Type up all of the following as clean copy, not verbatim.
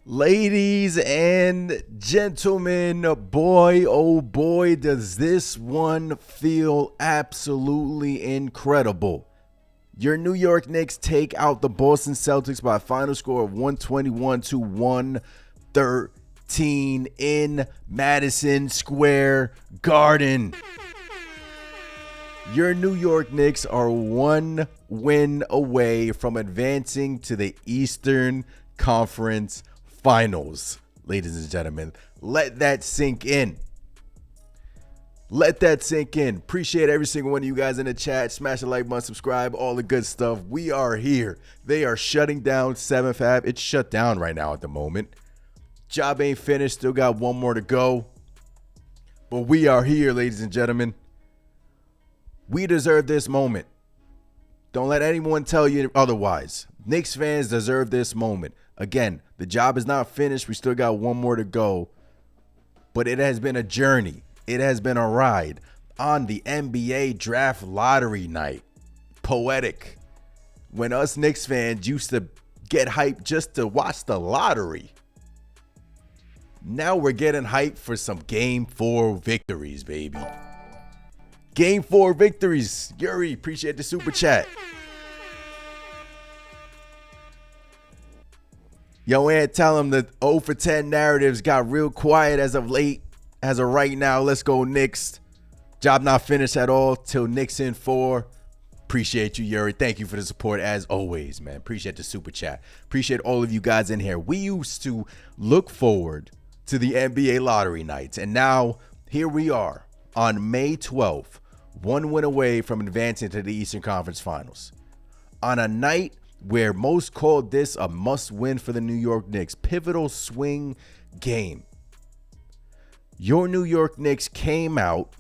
Ladies and gentlemen, boy, oh boy, does this one feel absolutely incredible. Your New York Knicks take out the Boston Celtics by a final score of 121-113 in Madison Square Garden. Your New York Knicks are one win away from advancing to the Eastern Conference Finals, ladies and gentlemen. Let that sink in. Let that sink in. Appreciate every single one of you guys in the chat. Smash the like button, subscribe, all the good stuff. We are here. They are shutting down 7th Ave. It's shut down right now at the moment. Job ain't finished. Still got one more to go. But we are here, ladies and gentlemen. We deserve this moment. Don't let anyone tell you otherwise. Knicks fans deserve this moment. Again, the job is not finished. We still got one more to go. But it has been a journey. It has been a ride on the NBA draft lottery night. Poetic. When us Knicks fans used to get hyped just to watch the lottery. Now we're getting hyped for some Game 4 victories, baby. Game 4 victories. Yuri, appreciate the super chat. Yo, Ant, tell him the 0 for 10 narratives got real quiet as of late. As of right now, let's go Knicks. Job not finished at all till Knicks in 4. Appreciate you, Yuri. Thank you for the support as always, man. Appreciate the super chat. Appreciate all of you guys in here. We used to look forward to the NBA lottery nights. And now here we are on May 12th, one win away from advancing to the Eastern Conference Finals. On a night where most called this a must-win for the New York Knicks. Pivotal swing game. Your New York Knicks came out,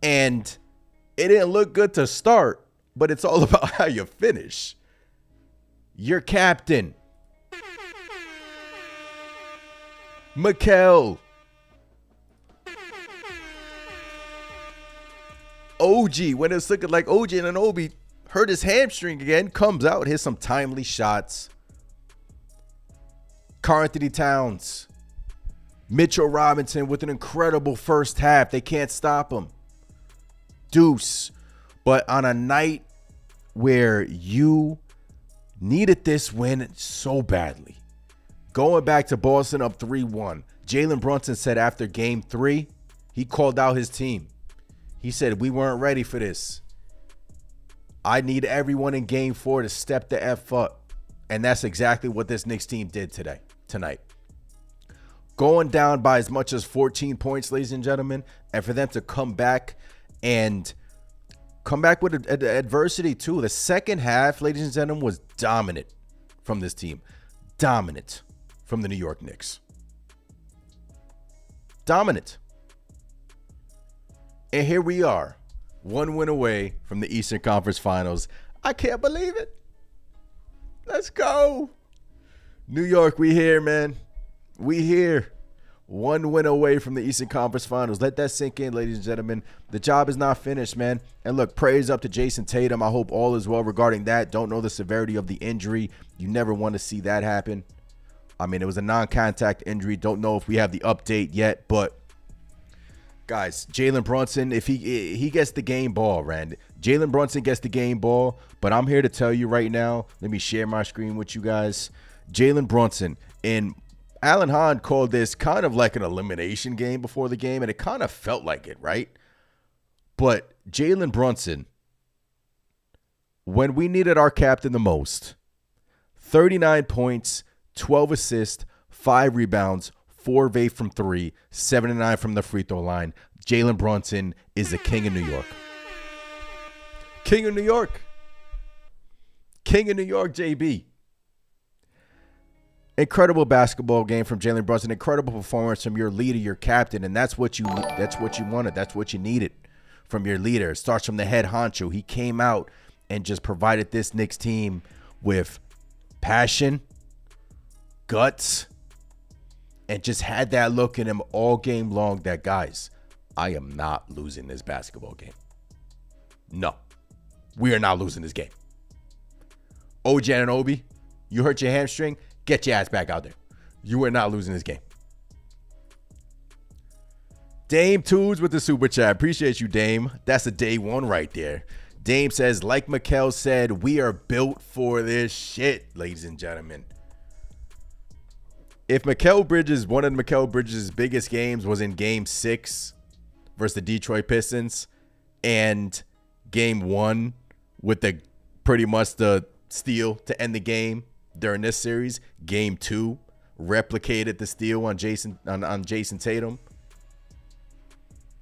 and it didn't look good to start, but it's all about how you finish. Your captain, Mikal, OG, when it's looking like OG and Anunoby hurt his hamstring again, comes out, hits some timely shots. Karl-Anthony Towns, Mitchell Robinson with an incredible first half. They can't stop him. Deuce. But on a night where you needed this win so badly, going back to Boston up 3-1, Jalen Brunson said after game 3, he called out his team. He said, we weren't ready for this. I need everyone in game 4 to step the F up. And that's exactly what this Knicks team did tonight. Going down by as much as 14 points, ladies and gentlemen, and for them to come back with adversity too. The second half, ladies and gentlemen, was dominant from this team. Dominant from the New York Knicks. Dominant. And here we are. One win away from the Eastern Conference Finals. I can't believe it. Let's go. New York, we here, man. We here. One win away from the Eastern Conference Finals. Let that sink in, ladies and gentlemen. The job is not finished, man. And look, praise up to Jason Tatum. I hope all is well regarding that. Don't know the severity of the injury. You never want to see that happen. I mean, it was a non-contact injury. Don't know if we have the update yet, but guys, Jalen Brunson, if he gets the game ball, Rand. Jalen Brunson gets the game ball, but I'm here to tell you right now, let me share my screen with you guys. Jalen Brunson, and Alan Hahn called this kind of like an elimination game before the game, and it kind of felt like it, right? But Jalen Brunson, when we needed our captain the most, 39 points, 12 assists, 5 rebounds, 4 of 8 from 3, 7 of 9 from the free throw line. Jalen Brunson is the king of New York. King of New York. King of New York, JB. Incredible basketball game from Jalen Brunson. Incredible performance from your leader, your captain, and that's what you wanted. That's what you needed from your leader. It starts from the head honcho. He came out and just provided this Knicks team with passion, guts, and just had that look in him all game long that, guys, I am not losing this basketball game. No, we are not losing this game. OG Anunoby, you hurt your hamstring, get your ass back out there. You are not losing this game. Dame Tools with the super chat. Appreciate you, Dame. That's a day one right there. Dame says, like Mikal said, we are built for this shit, ladies and gentlemen. If Mikal Bridges, one of Mikal Bridges' biggest games was in Game 6 versus the Detroit Pistons, and Game 1 with the pretty much the steal to end the game during this series, Game 2 replicated the steal on Jason Tatum.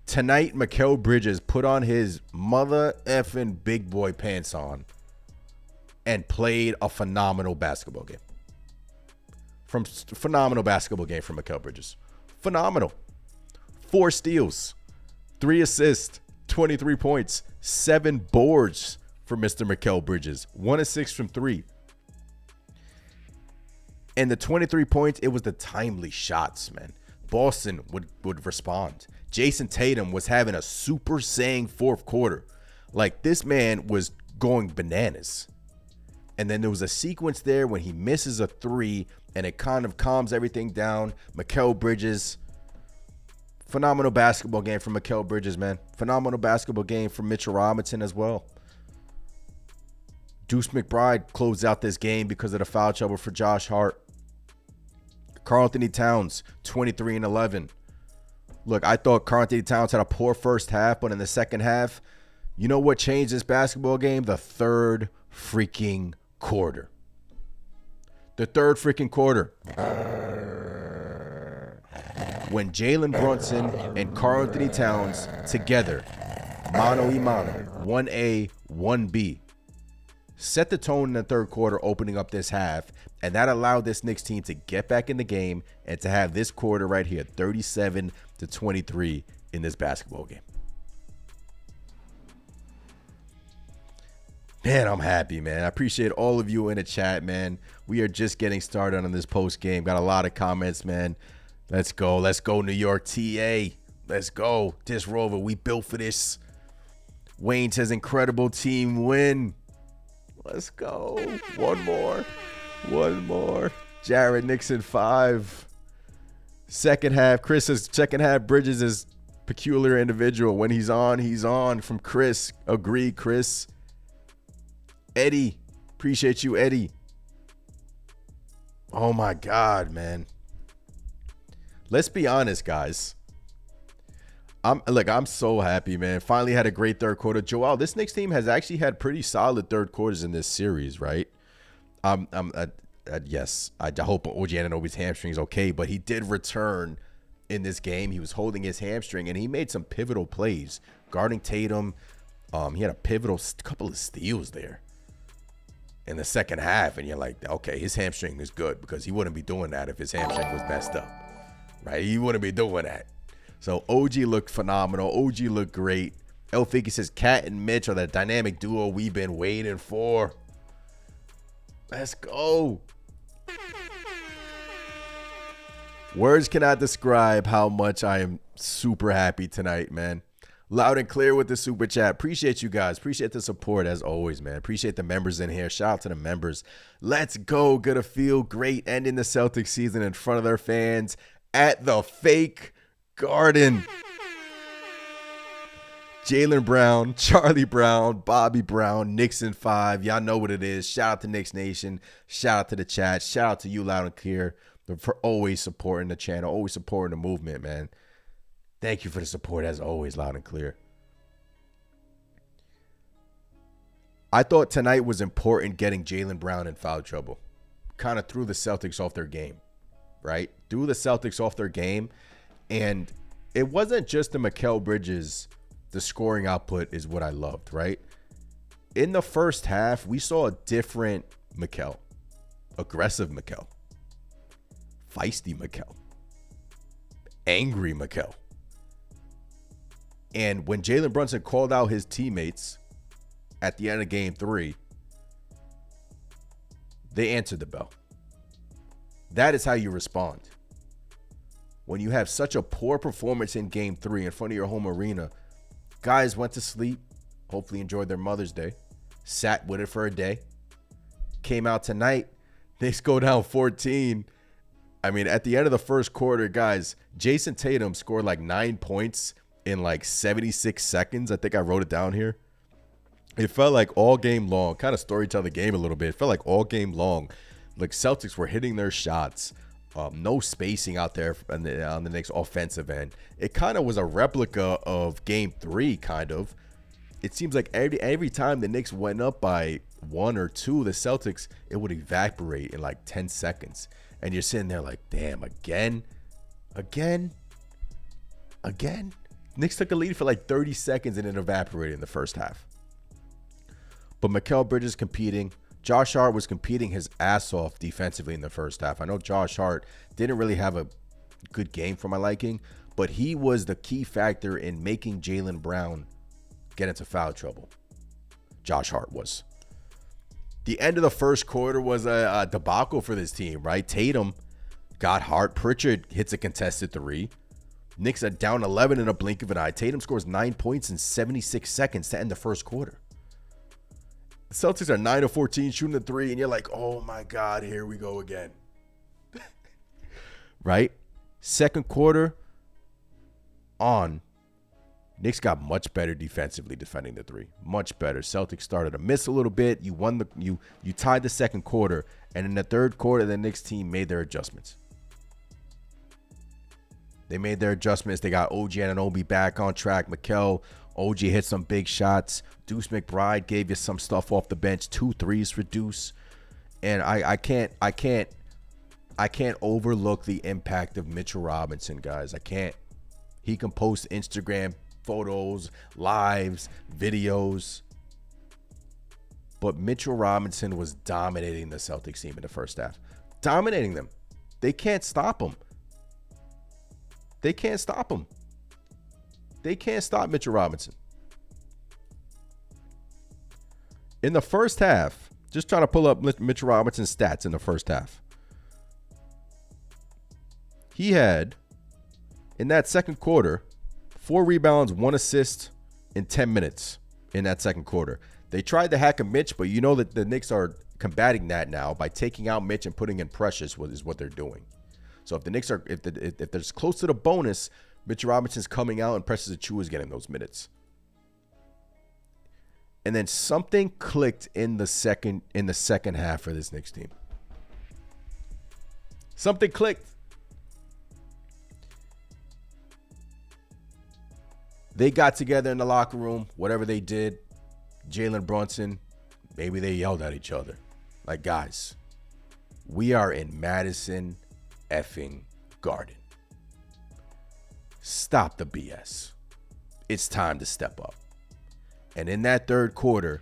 Tonight, Mikal Bridges put on his mother effing big boy pants on and played a phenomenal basketball game. Phenomenal basketball game from Mikal Bridges. Phenomenal. 4 steals, 3 assists, 23 points, 7 boards for Mr. Mikal Bridges. 1 of 6 from 3. And the 23 points, it was the timely shots, man. Boston would respond. Jason Tatum was having a Super Saiyan fourth quarter. Like, this man was going bananas. And then there was a sequence there when he misses a 3, and it kind of calms everything down. Mikal Bridges, phenomenal basketball game from Mikal Bridges, man. Phenomenal basketball game from Mitchell Robinson as well. Deuce McBride closed out this game because of the foul trouble for Josh Hart. Karl-Anthony Towns, 23 and 11. Look, I thought Karl-Anthony Towns had a poor first half, but in the second half, you know what changed this basketball game? The third freaking quarter. The third freaking quarter. When Jalen Brunson and Karl-Anthony Towns together, mano y mano, 1A, 1B, set the tone in the third quarter, opening up this half, and that allowed this Knicks team to get back in the game and to have this quarter right here, 37-23 in this basketball game. Man, I'm happy, man. I appreciate all of you in the chat, man. We are just getting started on this post game. Got a lot of comments, man. Let's go. Let's go, New York TA. Let's go. This Rover, we built for this. Wayne says, incredible team win. Let's go. One more. Jared Nixon, 5. Second half. Chris says second half Bridges is peculiar individual. When he's on from Chris. Agree, Chris. Eddie. Appreciate you, Eddie. Oh my God, man. Let's be honest, guys. I'm so happy, man. Finally had a great third quarter. Joel, this Knicks team has actually had pretty solid third quarters in this series, right? Yes, I hope OG Anunoby's hamstring is okay, but he did return in this game. He was holding his hamstring, and he made some pivotal plays. Guarding Tatum, he had a pivotal couple of steals there in the second half, and you're like, okay, his hamstring is good because he wouldn't be doing that if his hamstring was messed up, right? He wouldn't be doing that. So OG looked phenomenal. OG looked great. El Figgy says, Cat and Mitch are the dynamic duo we've been waiting for. Let's go. Words cannot describe how much I am super happy tonight, man. Loud and clear with the super chat. Appreciate you guys. Appreciate the support as always, man. Appreciate the members in here. Shout out to the members. Let's go. Gonna feel great ending the Celtics season in front of their fans at the fake Garden. Jaylen Brown, Charlie Brown, Bobby Brown, Nixon 5. Y'all know what it is. Shout out to Knicks Nation. Shout out to the chat. Shout out to you, Loud and Clear, for always supporting the channel, always supporting the movement, man. Thank you for the support as always, Loud and Clear. I thought tonight was important getting Jaylen Brown in foul trouble. Kind of threw the Celtics off their game, right? Threw the Celtics off their game. And it wasn't just the Mikal Bridges, the scoring output is what I loved, right? In the first half, we saw a different Mikal, aggressive Mikal, feisty Mikal, angry Mikal. And when Jalen Brunson called out his teammates at the end of game 3, they answered the bell. That is how you respond. When you have such a poor performance in game 3 in front of your home arena, guys went to sleep, hopefully enjoyed their Mother's Day, sat with it for a day, came out tonight, Knicks go down 14. I mean, at the end of the first quarter, guys, Jason Tatum scored like 9 points in like 76 seconds. I think I wrote it down here. It felt like all game long, kind of storytell the game a little bit. It felt like all game long, like Celtics were hitting their shots. No spacing out there on the Knicks offensive end. It kind of was a replica of game 3, kind of. It seems like every time the Knicks went up by 1 or 2, the Celtics, it would evaporate in like 10 seconds. And you're sitting there like, damn, again. Knicks took a lead for like 30 seconds and it evaporated in the first half. But Mikal Bridges competing. Josh Hart was competing his ass off defensively in the first half. I know Josh Hart didn't really have a good game for my liking, but he was the key factor in making Jaylen Brown get into foul trouble. Josh Hart was. The end of the first quarter was a debacle for this team, right? Tatum got hard. Pritchard hits a contested 3. Knicks are down 11 in a blink of an eye. Tatum scores 9 points in 76 seconds to end the first quarter. The Celtics are 9 of 14 shooting the 3, and you're like, oh my God, here we go again. Right? Second quarter on, Knicks got much better defensively defending the 3. Much better. Celtics started to miss a little bit. You tied the second quarter, and in the third quarter, the Knicks team made their adjustments. They made their adjustments. They got OG Anunoby back on track. Mikal, OG hit some big shots. Deuce McBride gave you some stuff off the bench. 2 threes for Deuce. And I can't overlook the impact of Mitchell Robinson, guys. I can't. He can post Instagram photos, lives, videos. But Mitchell Robinson was dominating the Celtics team in the first half. Dominating them. They can't stop him. They can't stop him. They can't stop Mitchell Robinson. In the first half, just trying to pull up Mitchell Robinson's stats in the first half. He had, in that second quarter, 4 rebounds, 1 assist in 10 minutes in that second quarter. They tried to hack a Mitch, but you know that the Knicks are combating that now by taking out Mitch and putting in Precious, is what they're doing. So if the Knicks are, if they're close to the bonus, Mitchell Robinson's coming out and Precious Achiuwa is getting those minutes. And then something clicked in the second half for this Knicks team. Something clicked. They got together in the locker room, whatever they did. Jalen Brunson, maybe they yelled at each other. Like, guys, we are in Madison effing Garden. Stop the BS. It's time to step up. And in that third quarter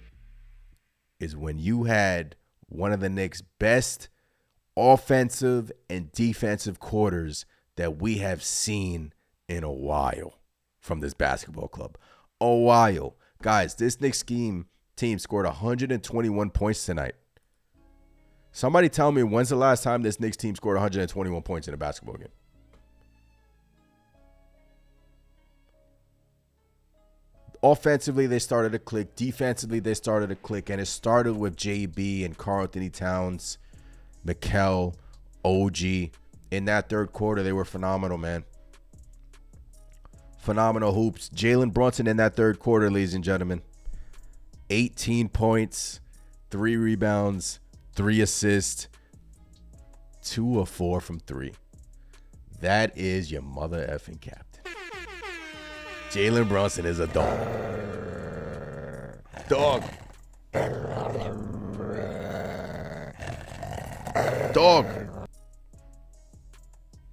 is when you had one of the Knicks' best offensive and defensive quarters that we have seen in a while from this basketball club. A while. Guys, this Knicks team scored 121 points tonight. Somebody tell me, when's the last time this Knicks team scored 121 points in a basketball game? Offensively, they started to click. Defensively, they started to click. And it started with JB and Karl-Anthony Towns, Mikal, OG. In that third quarter, they were phenomenal, man. Phenomenal hoops. Jalen Brunson in that third quarter, ladies and gentlemen. 18 points, 3 rebounds, 3 assists, 2 of 4 from 3. That is your mother effing captain. Jalen Brunson is a dog. Dog. Dog.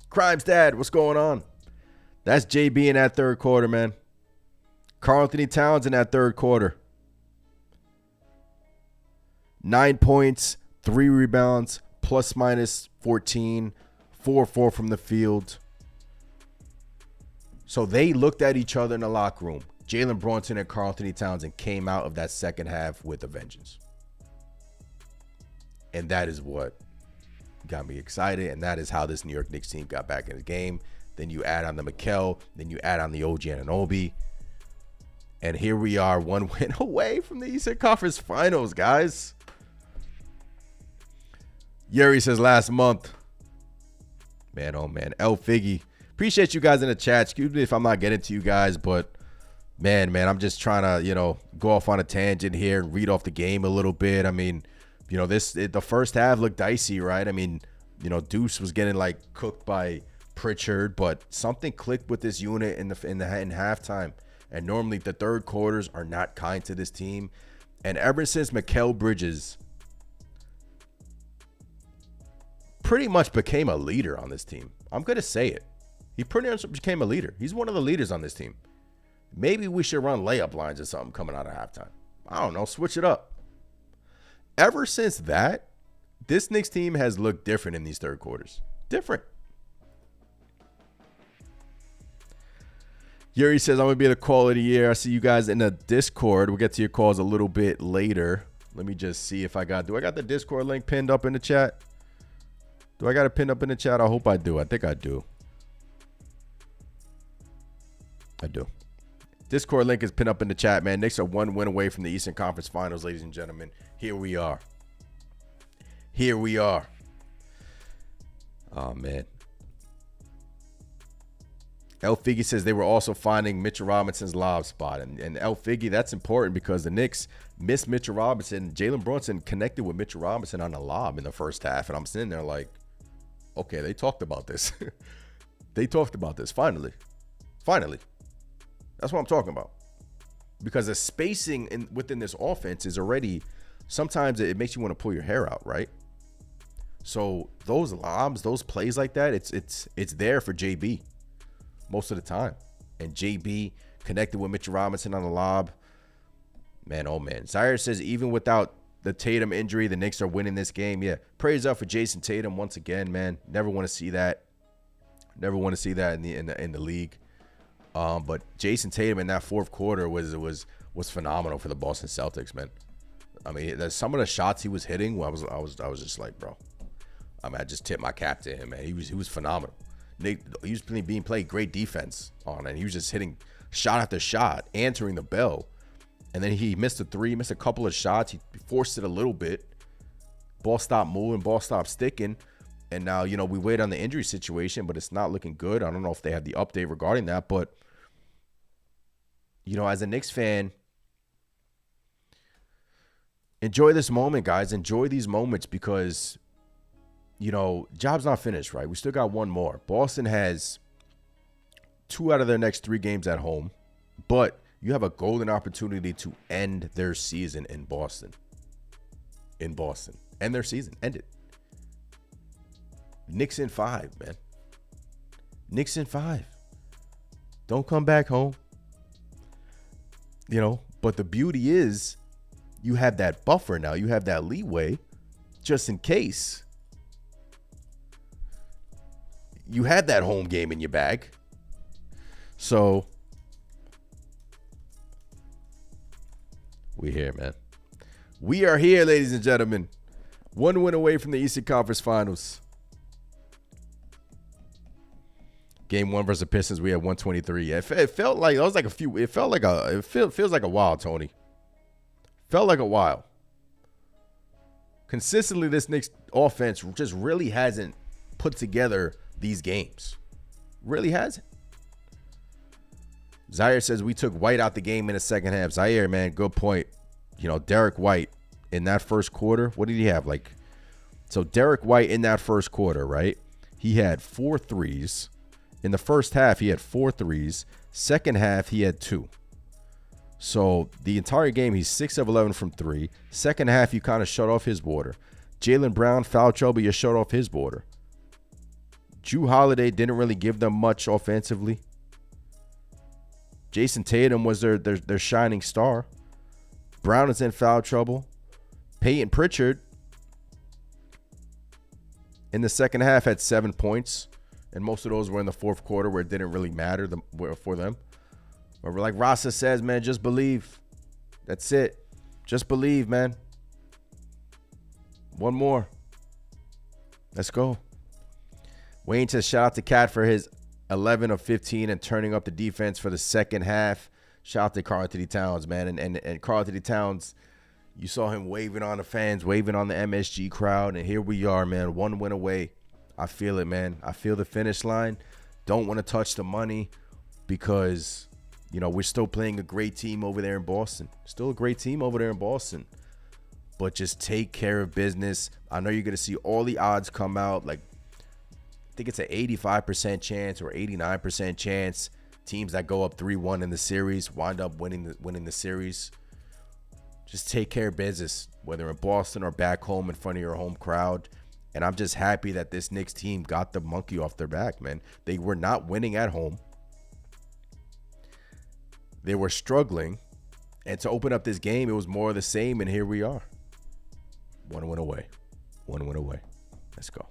Crimes Dad, what's going on? That's JB in that third quarter, man. Karl-Anthony Towns in that third quarter. 9 points, 3 rebounds, plus minus 14, 4-4 from the field. So they looked at each other in the locker room. Jalen Brunson and Karl-Anthony Towns, and came out of that second half with a vengeance. And that is what got me excited, and that is how this New York Knicks team got back in the game. Then you add on the Mikal, then you add on the OG Anunoby, and here we are, 1 win away from the Eastern Conference Finals, guys. Yuri says last month. Man, oh man. El Figgy. Appreciate you guys in the chat. Excuse me if I'm not getting to you guys, but man, I'm just trying to, go off on a tangent here and read off the game a little bit. I mean, the first half looked dicey, right? I mean, Deuce was getting like cooked by Pritchard, but something clicked with this unit in halftime. And normally the third quarters are not kind to this team. And ever since Mikal Bridges pretty much became a leader on this team, I'm going to say it. He pretty much became a leader. He's one of the leaders on this team. Maybe we should run layup lines or something coming out of halftime. I don't know. Switch it up. Ever since that, this Knicks team has looked different in these third quarters. Different. Yuri says, I'm going to be the call of the year. I see you guys in the Discord. We'll get to your calls a little bit later. Let me just see if do I got the Discord link pinned up in the chat? Do I got it pinned up in the chat? I hope I do. I think I do. I do. Discord link is pinned up in the chat, man. Knicks are 1 win away from the Eastern Conference Finals, ladies and gentlemen. Here we are. Here we are. Oh, man. El Figgy says they were also finding Mitchell Robinson's lob spot. And El Figgy, that's important because the Knicks missed Mitchell Robinson. Jalen Brunson connected with Mitchell Robinson on the lob in the first half. And I'm sitting there like, okay, they talked about this. They talked about this. Finally. That's what I'm talking about. Because the spacing within this offense is already, sometimes it makes you want to pull your hair out, right? So those lobs, those plays like that, it's there for JB most of the time. And JB connected with Mitchell Robinson on the lob. Man, oh man. Zaire says even without the Tatum injury, the Knicks are winning this game. Yeah, praise up for Jason Tatum once again, man. Never want to see that. Never want to see that in the league. But Jason Tatum in that fourth quarter was phenomenal for the Boston Celtics, man. I mean, some of the shots he was hitting, I was just like, bro. I mean, I just tipped my cap to him, man. He was phenomenal. He was being played great defense on, and he was just hitting shot after shot, answering the bell. And then he missed a three, missed a couple of shots. He forced it a little bit. Ball stopped moving, ball stopped sticking. And now, we wait on the injury situation, but it's not looking good. I don't know if they have the update regarding that, but as a Knicks fan, enjoy this moment, guys. Enjoy these moments because, job's not finished, right? We still got one more. Boston has 2 out of their next 3 games at home, but you have a golden opportunity to end their season in Boston. End their season. End it. Knicks in 5, man. Knicks in 5. Don't come back home. But the beauty is you have that buffer now. You have that leeway just in case. You had that home game in your bag. So we here, man. We are here, ladies and gentlemen. 1 win away from the Eastern Conference Finals. Game 1 versus the Pistons, we had 123. It felt like it feels like a while, Tony. Felt like a while. Consistently, this Knicks offense just really hasn't put together these games. Really hasn't. Zaire says we took White out the game in the second half. Zaire, man, good point. Derek White in that first quarter, what did he have? So Derek White in that first quarter, right? He had 4 threes. In the first half, he had 4 threes. Second half, he had 2. So the entire game, he's 6 of 11 from 3. Second half, you kind of shut off his water. Jaylen Brown, foul trouble, you shut off his water. Jrue Holiday didn't really give them much offensively. Jason Tatum was their shining star. Brown is in foul trouble. Peyton Pritchard in the second half had 7 points, and most of those were in the fourth quarter where it didn't really matter for them. But like Rasa says, man, just believe. That's it. Just believe, man. One more. Let's go. Wayne says, shout out to Cat for his 11 of 15 and turning up the defense for the second half. Shout out to Karl-Anthony Towns, man. And Karl-Anthony Towns, you saw him waving on the fans, waving on the MSG crowd. And here we are, man. One win away. I feel it, man. I feel the finish line. Don't want to touch the money because, you know, we're still playing a great team over there in Boston. Still a great team over there in Boston. But just take care of business. I know you're going to see all the odds come out. Like, I think it's an 85% chance or 89% chance teams that go up 3-1 in the series wind up winning the series. Just take care of business, whether in Boston or back home in front of your home crowd. And I'm just happy that this Knicks team got the monkey off their back, man. They were not winning at home. They were struggling. And to open up this game, it was more of the same, and here we are. One win away. One win away. Let's go.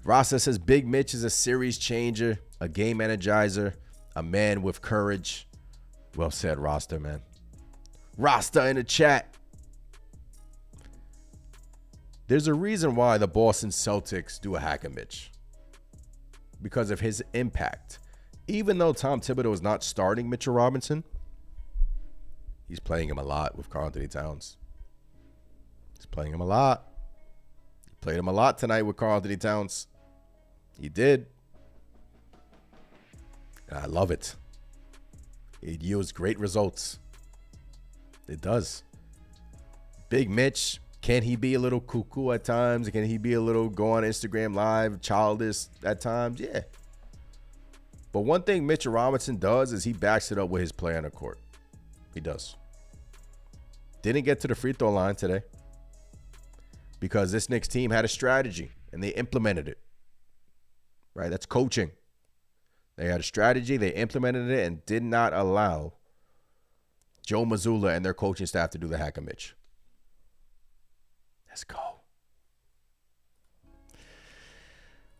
Rasa says Big Mitch is a series changer, a game energizer, a man with courage. Well said, Rasta, man. Rasta in the chat. There's a reason why the Boston Celtics do a hack of Mitch. Because of his impact. Even though Tom Thibodeau is not starting Mitchell Robinson, he's playing him a lot with Karl-Anthony Towns. He's playing him a lot. He played him a lot tonight with Karl-Anthony Towns. He did. And I love it. It yields great results. It does. Big Mitch, can he be a little cuckoo at times? Can he be a little go on Instagram Live, childish at times? Yeah. But one thing Mitchell Robinson does is he backs it up with his play on the court. He does. Didn't get to the free throw line today because this Knicks team had a strategy and they implemented it. Right? That's coaching. They had a strategy, they implemented it, and did not allow Joe Mazzulla and their coaching staff to do the hack of Mitch. Let's go.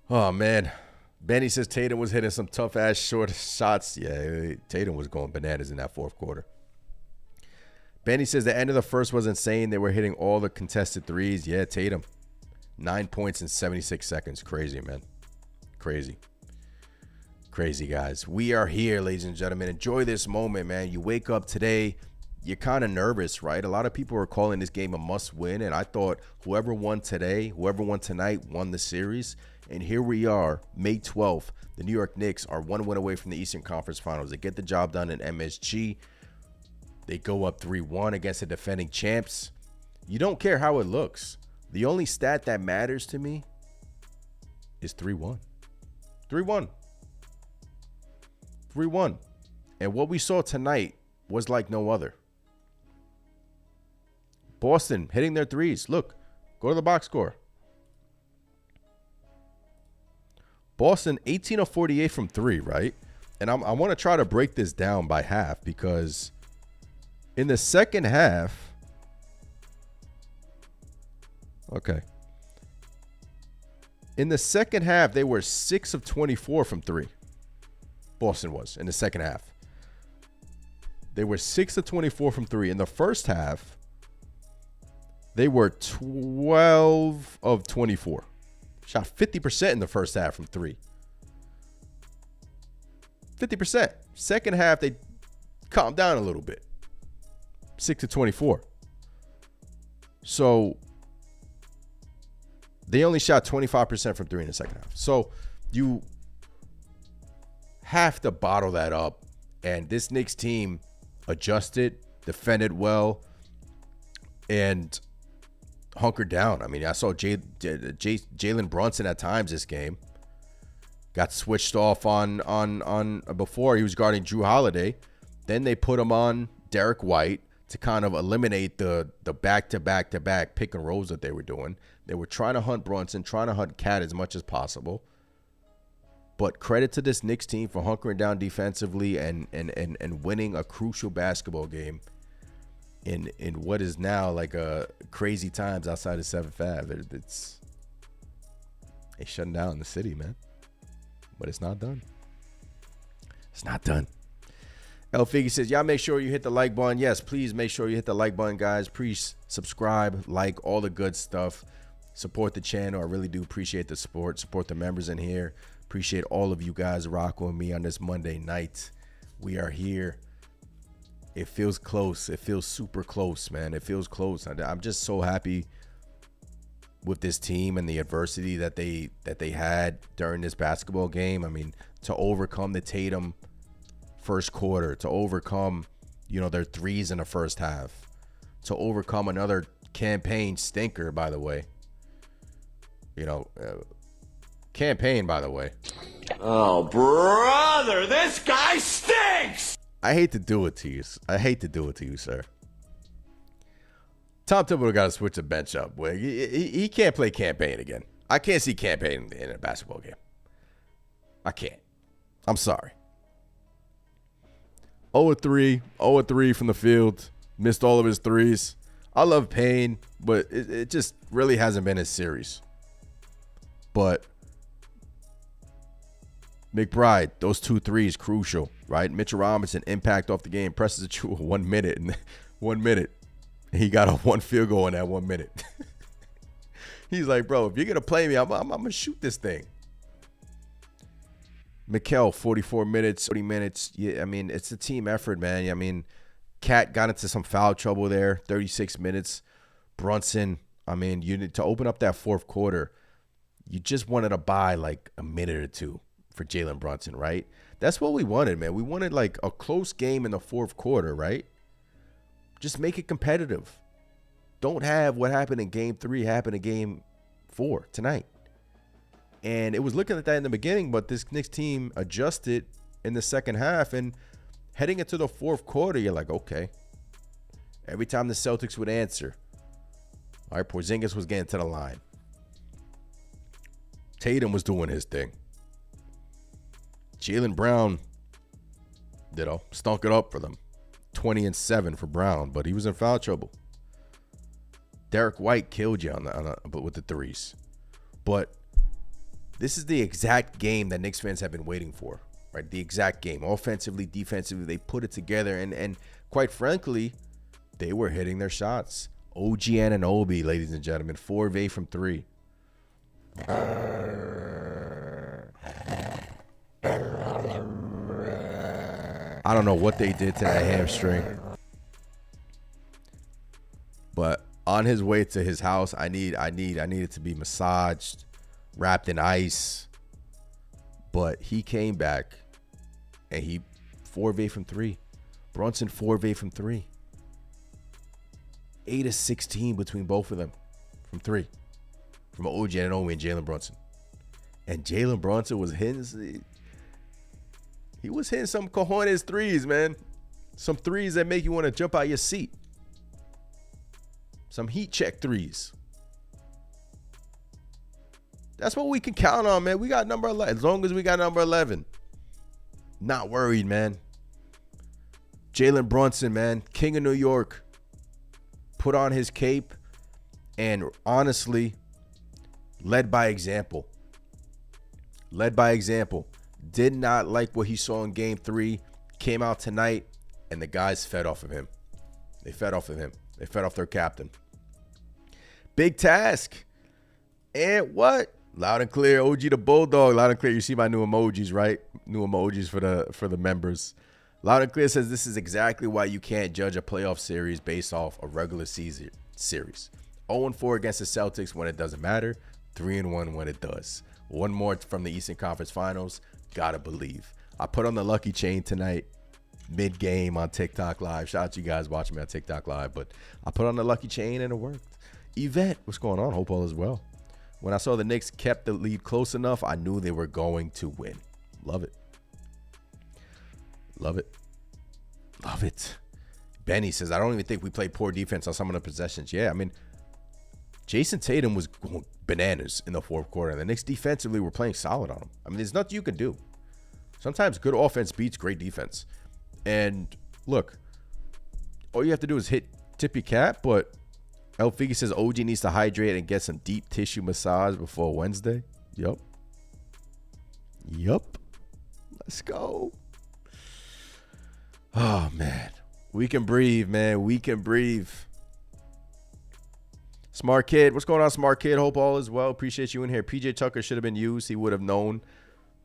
Oh, man. Benny says Tatum was hitting some tough-ass short shots. Yeah, Tatum was going bananas in that fourth quarter. Benny says the end of the first was insane. They were hitting all the contested threes. Yeah, Tatum. 9 points in 76 seconds. Crazy, man. Crazy. Crazy, guys. We are here, ladies and gentlemen. Enjoy this moment, man. You wake up today, you're kind of nervous, right? A lot of people are calling this game a must-win, and I thought whoever won today, whoever won tonight, won the series. And here we are, May 12th. The New York Knicks are one win away from the Eastern Conference Finals. They get the job done in MSG. They go up 3-1 against the defending champs. You don't care how it looks. The only stat that matters to me is 3-1. 3-1. 3-1. And what we saw tonight was like no other. Boston hitting their threes. Look, go to the box score. Boston 18 of 48 from 3, right? And I want to try to break this down by half because in the second half, okay. In the second half, they were 6 of 24 from 3. Boston was in the second half. They were 6 of 24 from 3. In the first half, they were 12 of 24. Shot 50% in the first half from 3. 50%. Second half, they calmed down a little bit. 6 of 24. So they only shot 25% from 3 in the second half. So you have to bottle that up. And this Knicks team adjusted, defended well, and hunkered down. I mean, I saw Jalen Brunson at times this game. Got switched off on before he was guarding Drew Holiday. Then they put him on Derek White to kind of eliminate the back-to-back-to-back pick and rolls that they were doing. They were trying to hunt Brunson, trying to hunt Cat as much as possible. But credit to this Knicks team for hunkering down defensively and winning a crucial basketball game in what is now like a crazy times outside of 7th Ave. It's shutting down the city, man. But it's not done. It's not done. El Figgy says, y'all make sure you hit the like button. Yes, please make sure you hit the like button, guys. Please subscribe, like, all the good stuff. Support the channel. I really do appreciate the support. Support the members in here. Appreciate all of you guys rocking with me on this Monday night. We are here. It feels close. It feels super close, man. It feels close. I'm just so happy with this team and the adversity that they had during this basketball game. I mean, to overcome the Tatum first quarter, to overcome, their threes in the first half, to overcome another campaign stinker, by the way. Campaign, by the way. Oh, brother, this guy stinks! I hate to do it to you. Sir. Tom Thibodeau got to switch the bench up. He can't play campaign again. I can't see campaign in a basketball game. I can't. I'm sorry. 0-3 from the field. Missed all of his threes. I love Payne, but it just really hasn't been his series. But McBride, those 2 threes, crucial, right? Mitchell Robinson, impact off the game, presses a true 1 minute. And 1 minute, he got off 1 field goal in that 1 minute. He's like, bro, if you're going to play me, I'm going to shoot this thing. Mikal, 44 minutes, 40 minutes. Yeah, I mean, it's a team effort, man. I mean, Cat got into some foul trouble there, 36 minutes. Brunson, I mean, you need to open up that fourth quarter. You just wanted to buy like a minute or two for Jalen Brunson, right? That's what we wanted, man. We wanted like a close game in the fourth quarter, right? Just make it competitive. Don't have what happened in game 3 happen in game 4 tonight. And it was looking at that in the beginning, but this Knicks team adjusted in the second half. And heading into the fourth quarter, you're like, okay. Every time the Celtics would answer, all right, Porzingis was getting to the line. Tatum was doing his thing. Jaylen Brown, stunk it up for them. 20-7 for Brown, but he was in foul trouble. Derek White killed you with the threes. But this is the exact game that Knicks fans have been waiting for, right? The exact game. Offensively, defensively, they put it together. And quite frankly, they were hitting their shots. OG Anunoby, ladies and gentlemen, 4 of 8 from 3. I don't know what they did to that hamstring. But on his way to his house, I need it to be massaged, wrapped in ice. But he came back and he 4 of 8 from 3. Brunson 4 of 8 from 3. 8 of 16 between both of them from 3. From OG Anunoby and Jalen Brunson. And Jalen Brunson was hitting. He was hitting some cojones threes, man. Some threes that make you want to jump out your seat. Some heat check threes. That's what we can count on, man. We got number 11. As long as we got number 11. Not worried, man. Jalen Brunson, man. King of New York. Put on his cape. And honestly, led by example. Led by example. Did not like what he saw in game 3. Came out tonight, and the guys fed off of him. They fed off of him. They fed off their captain. Big task. And what? Loud and clear. OG the Bulldog. Loud and clear. You see my new emojis, right? New emojis for the members. Loud and clear says this is exactly why you can't judge a playoff series based off a regular season series. 0-4 against the Celtics when it doesn't matter. 3-1 when it does. One more from the Eastern Conference Finals. Gotta believe. I put on the lucky chain tonight, mid-game on TikTok Live. Shout out to you guys watching me on TikTok Live. But I put on the lucky chain and it worked. Yvette, what's going on? Hope all is well. When I saw the Knicks kept the lead close enough, I knew they were going to win. Love it. Love it. Love it. Benny says, I don't even think we played poor defense on some of the possessions. Yeah, I mean, Jason Tatum was going bananas in the fourth quarter. And the Knicks defensively were playing solid on them. I mean, there's nothing you can do. Sometimes good offense beats great defense. And look, all you have to do is tip your cap, but El Figi says OG needs to hydrate and get some deep tissue massage before Wednesday. Yup. Let's go. Oh, man. We can breathe, man. We can breathe. Smart Kid. What's going on, Smart Kid? Hope all is well. Appreciate you in here. PJ Tucker should have been used. He would have known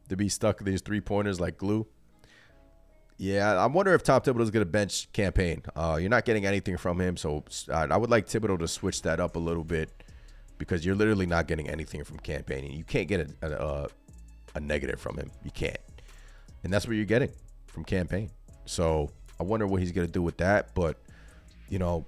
to be stuck with these three-pointers like glue. Yeah, I wonder if Tom Thibodeau's going to bench Campaign. You're not getting anything from him, so I would like Thibodeau to switch that up a little bit because you're literally not getting anything from Campaign. And you can't get a negative from him. You can't. And that's what you're getting from Campaign. So I wonder what he's going to do with that. But, you know,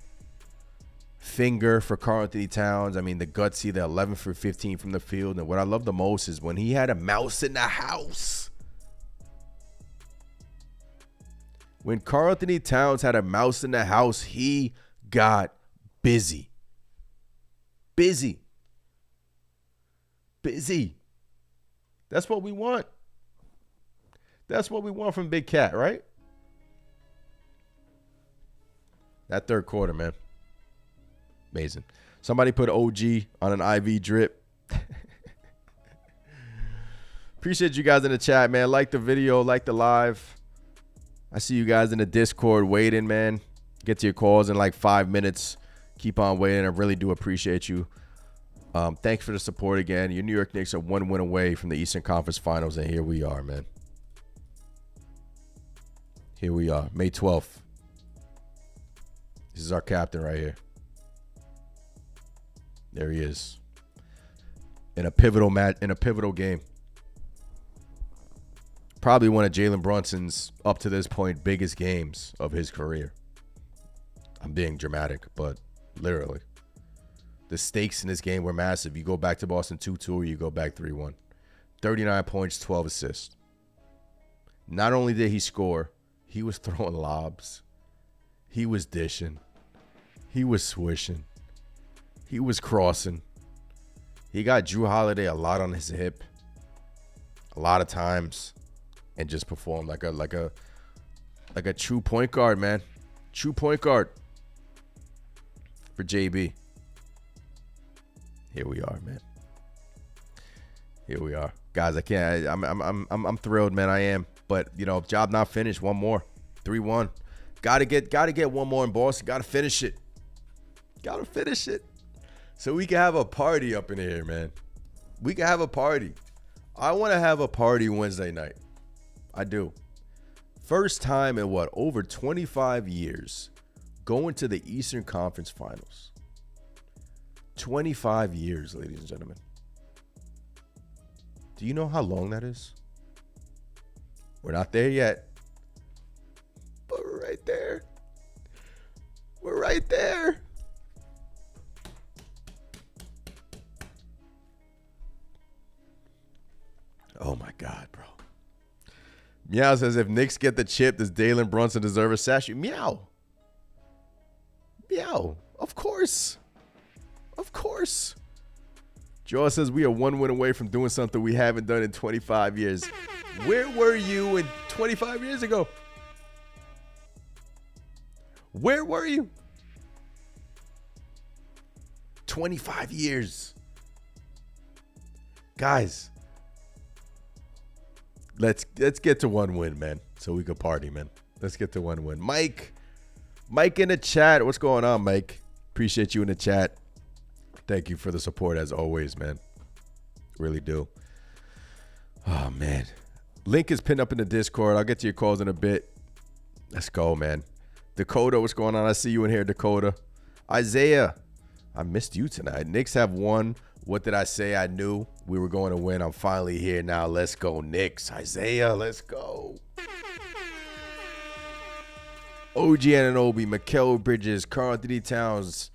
finger for Karl-Anthony Towns. I mean, the gutsy, the 11 for 15 from the field. And what I love the most is when he had a mouse in the house. When Karl-Anthony Towns had a mouse in the house, he got busy. Busy. That's what we want. That's what we want from Big Cat, right? That third quarter, man. Amazing. Somebody put OG on an IV drip. Appreciate you guys in the chat, man. Like the video, like the live. I see you guys in the Discord waiting, man. Get to your calls in like 5 minutes. Keep on waiting. I really do appreciate you. Thanks for the support again. Your New York Knicks are 1 win away from the Eastern Conference Finals, and here we are, man. Here we are, May 12th. This is our captain right here. There he is. In a pivotal match, in a pivotal game. Probably one of Jalen Brunson's, up to this point, biggest games of his career. I'm being dramatic, but literally. The stakes in this game were massive. You go back to Boston 2-2 or you go back 3-1. 39 points, 12 assists. Not only did he score, he was throwing lobs. He was dishing. He was swishing. He was crossing. He got Drew Holiday a lot on his hip. A lot of times. And just performed like a true point guard, man. True point guard for JB. Here we are, man. Here we are, guys. I can't. I'm thrilled, man. I am. But you know, job not finished. One more, 3-1. Gotta get one more in Boston. Gotta finish it. So we can have a party up in here, man. We can have a party. I want to have a party Wednesday night. I do. First time in over 25 years going to the Eastern Conference Finals. 25 years, ladies and gentlemen. Do you know how long that is? We're not there yet. But we're right there. We're right there. Oh my God, bro. Meow says, if Knicks get the chip, does Jalen Brunson deserve a statue? Meow. Of course. Joe says, we are 1 win away from doing something we haven't done in 25 years. Where were you 25 years ago? Where were you? 25 years. Guys. Let's get to 1 win, man, so we can party, man. Let's get to 1 win. Mike in the chat. What's going on, Mike? Appreciate you in the chat. Thank you for the support as always, man. Really do. Oh, man. Link is pinned up in the Discord. I'll get to your calls in a bit. Let's go, man. Dakota, what's going on? I see you in here, Dakota. Isaiah, I missed you tonight. Knicks have won. What did I say? I knew we were going to win. I'm finally here now. Let's go, Knicks. Isaiah, let's go. OG Anunoby, Mikal Bridges, Karl-Anthony Towns,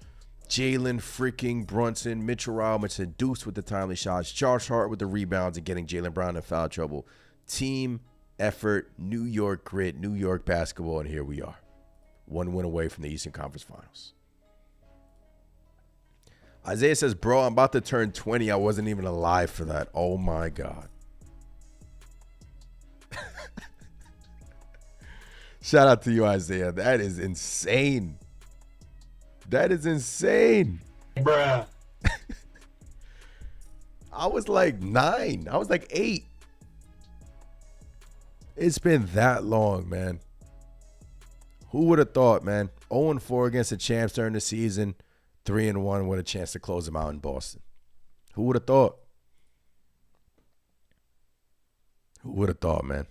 Jalen freaking Brunson, Mitchell Robinson, Deuce with the timely shots, Josh Hart with the rebounds and getting Jaylen Brown in foul trouble. Team effort, New York grit, New York basketball, and here we are. 1 win away from the Eastern Conference Finals. Isaiah says, bro, I'm about to turn 20. I wasn't even alive for that. Oh, my God. Shout out to you, Isaiah. That is insane. That is insane. Bruh. I was like 9. I was like 8. It's been that long, man. Who would have thought, man? 0-4 against the champs during the season. 3-1 with a chance to close them out in Boston. Who would have thought? Who would have thought, man?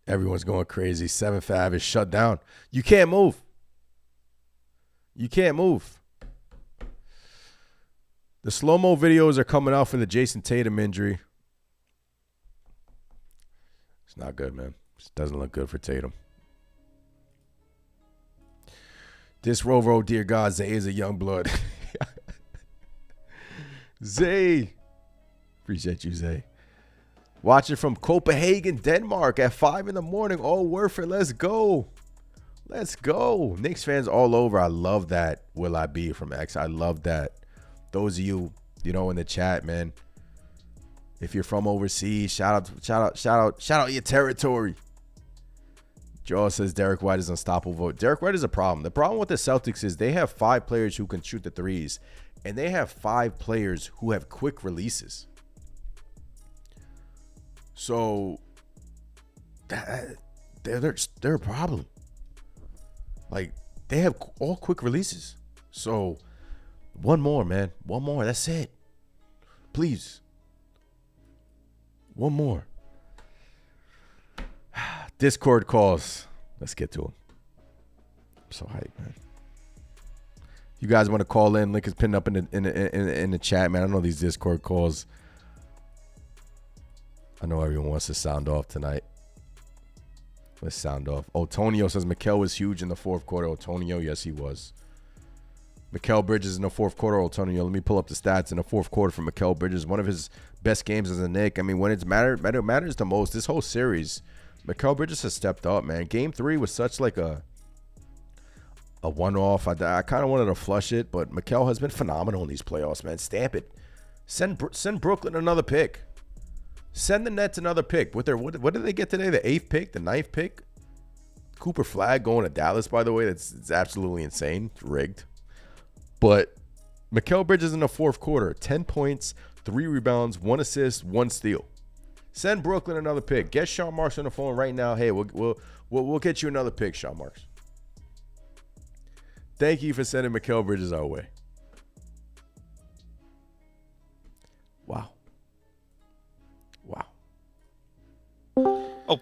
Everyone's going crazy. 7th Ave is shut down. You can't move. You can't move. The slow-mo videos are coming out for the Jason Tatum injury. It's not good, man. It doesn't look good for Tatum. This Rovo, dear God, Zay is a young blood. Zay. Appreciate you, Zay. Watching from Copenhagen, Denmark at 5 in the morning. All worth it. Let's go. Let's go. Knicks fans all over. I love that. Will I be from X? I love that. Those of you, you know, in the chat, man. If you're from overseas, shout out your territory. Joel says Derek White is unstoppable. Derek White is a problem. The problem with the Celtics is they have 5 players who can shoot the threes, and they have 5 players who have quick releases. So they're a problem. Like, they have all quick releases. So one more, man. One more. That's it. Please. One more. Discord calls. Let's get to them. I'm so hyped, man. You guys want to call in? Link is pinned up in the chat, man. I know these Discord calls. I know everyone wants to sound off tonight. Let's sound off. Otonio says Mikal was huge in the fourth quarter. Otonio, yes, he was. Mikal Bridges in the fourth quarter. Otonio, let me pull up the stats in the fourth quarter for Mikal Bridges. One of his best games as a Knick. I mean, when it matters the most, this whole series, Mikal Bridges has stepped up, man. Game 3 was such like a one-off. I kind of wanted to flush it, but Mikal has been phenomenal in these playoffs, man. Stamp it. Send Brooklyn another pick. Send the Nets another pick. What did they get today? The 8th pick? The 9th pick? Cooper Flagg going to Dallas, by the way. It's absolutely insane. It's rigged. But Mikal Bridges in the fourth quarter. 10 points, 3 rebounds, 1 assist, 1 steal. Send Brooklyn another pick. Get Sean Marks on the phone right now. Hey, we'll get you another pick, Sean Marks. Thank you for sending Mikal Bridges our way. Wow. Wow. Oh,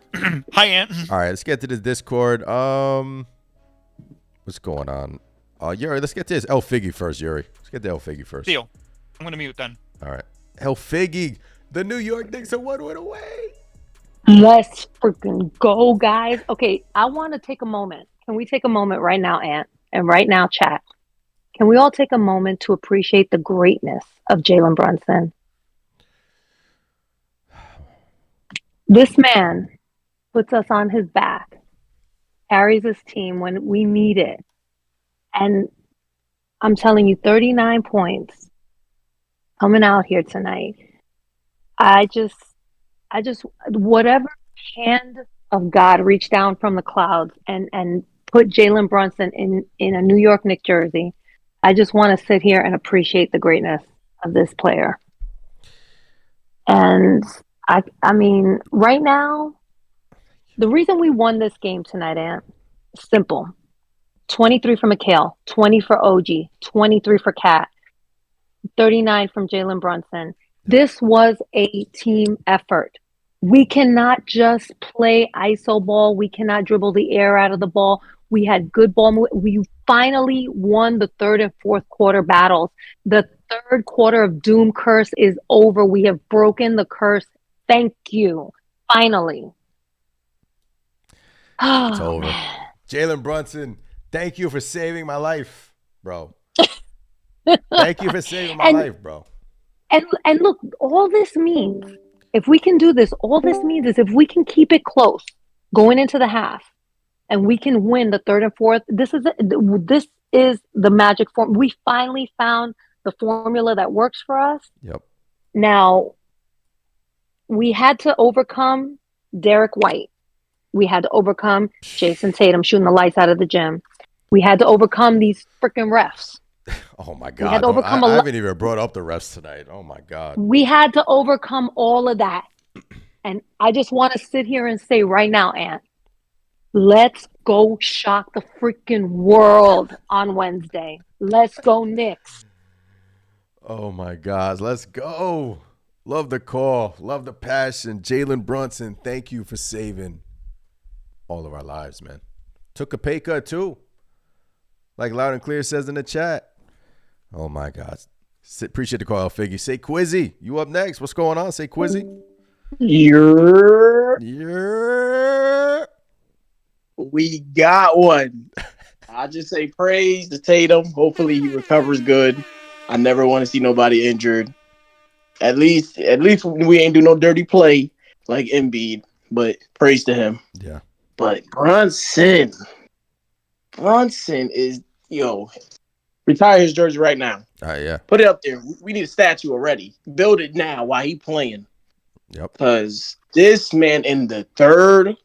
hi, Ant. All right, let's get to the Discord. What's going on? Yuri, let's get to this El Figgy first, Yuri. Let's get to El Figgy first. Deal. I'm going to mute then. All right. El Figgy, the New York Knicks are 1 win away. Let's freaking go, guys. Okay, I want to take a moment. Can we take a moment right now, Ant? And right now, chat. Can we all take a moment to appreciate the greatness of Jalen Brunson? This man puts us on his back, carries his team when we need it. And I'm telling you, 39 points coming out here tonight. I just, whatever hand of God reached down from the clouds and put Jalen Brunson in a New York Knicks jersey. I just want to sit here and appreciate the greatness of this player. And I mean, right now, the reason we won this game tonight, Ant, simple. 23 for Mikal, 20 for OG, 23 for Cat, 39 from Jalen Brunson. This was a team effort. We cannot just play iso ball. We cannot dribble the air out of the ball. We had good ball. We finally won the third and fourth quarter battles. The third quarter of doom curse is over. We have broken the curse. Thank you. Finally. It's over. Jalen Brunson, thank you for saving my life, bro. Thank you for saving my life, bro. And look, all this means, if we can do this, all this means is if we can keep it close going into the half, and we can win the third and fourth. This is the magic form. We finally found the formula that works for us. Yep. Now, we had to overcome Derek White. We had to overcome Jason Tatum shooting the lights out of the gym. We had to overcome these freaking refs. Oh my We had God! to overcome I haven't even brought up the refs tonight. Oh my God! we had to overcome all of that. And I just want to sit here and say right now, Ant, let's go shock the freaking world on Wednesday. Let's go Knicks. Oh my God! Let's go! Love the call. Love the passion. Jalen Brunson, thank you for saving all of our lives, man. Took a pay cut too. Like Loud and Clear says in the chat. Oh my God. Appreciate the call, El Figgy. Say Quizzy. You up next. What's going on? Say Quizzy. Yeah. We got one. I just say praise to Tatum. Hopefully he recovers good. I never want to see nobody injured. At least we ain't do no dirty play like Embiid. But praise to him. Yeah. But Brunson is, retire his jersey right now. Yeah. Put it up there. We need a statue already. Build it now while he playing. Yep. Because this man in the third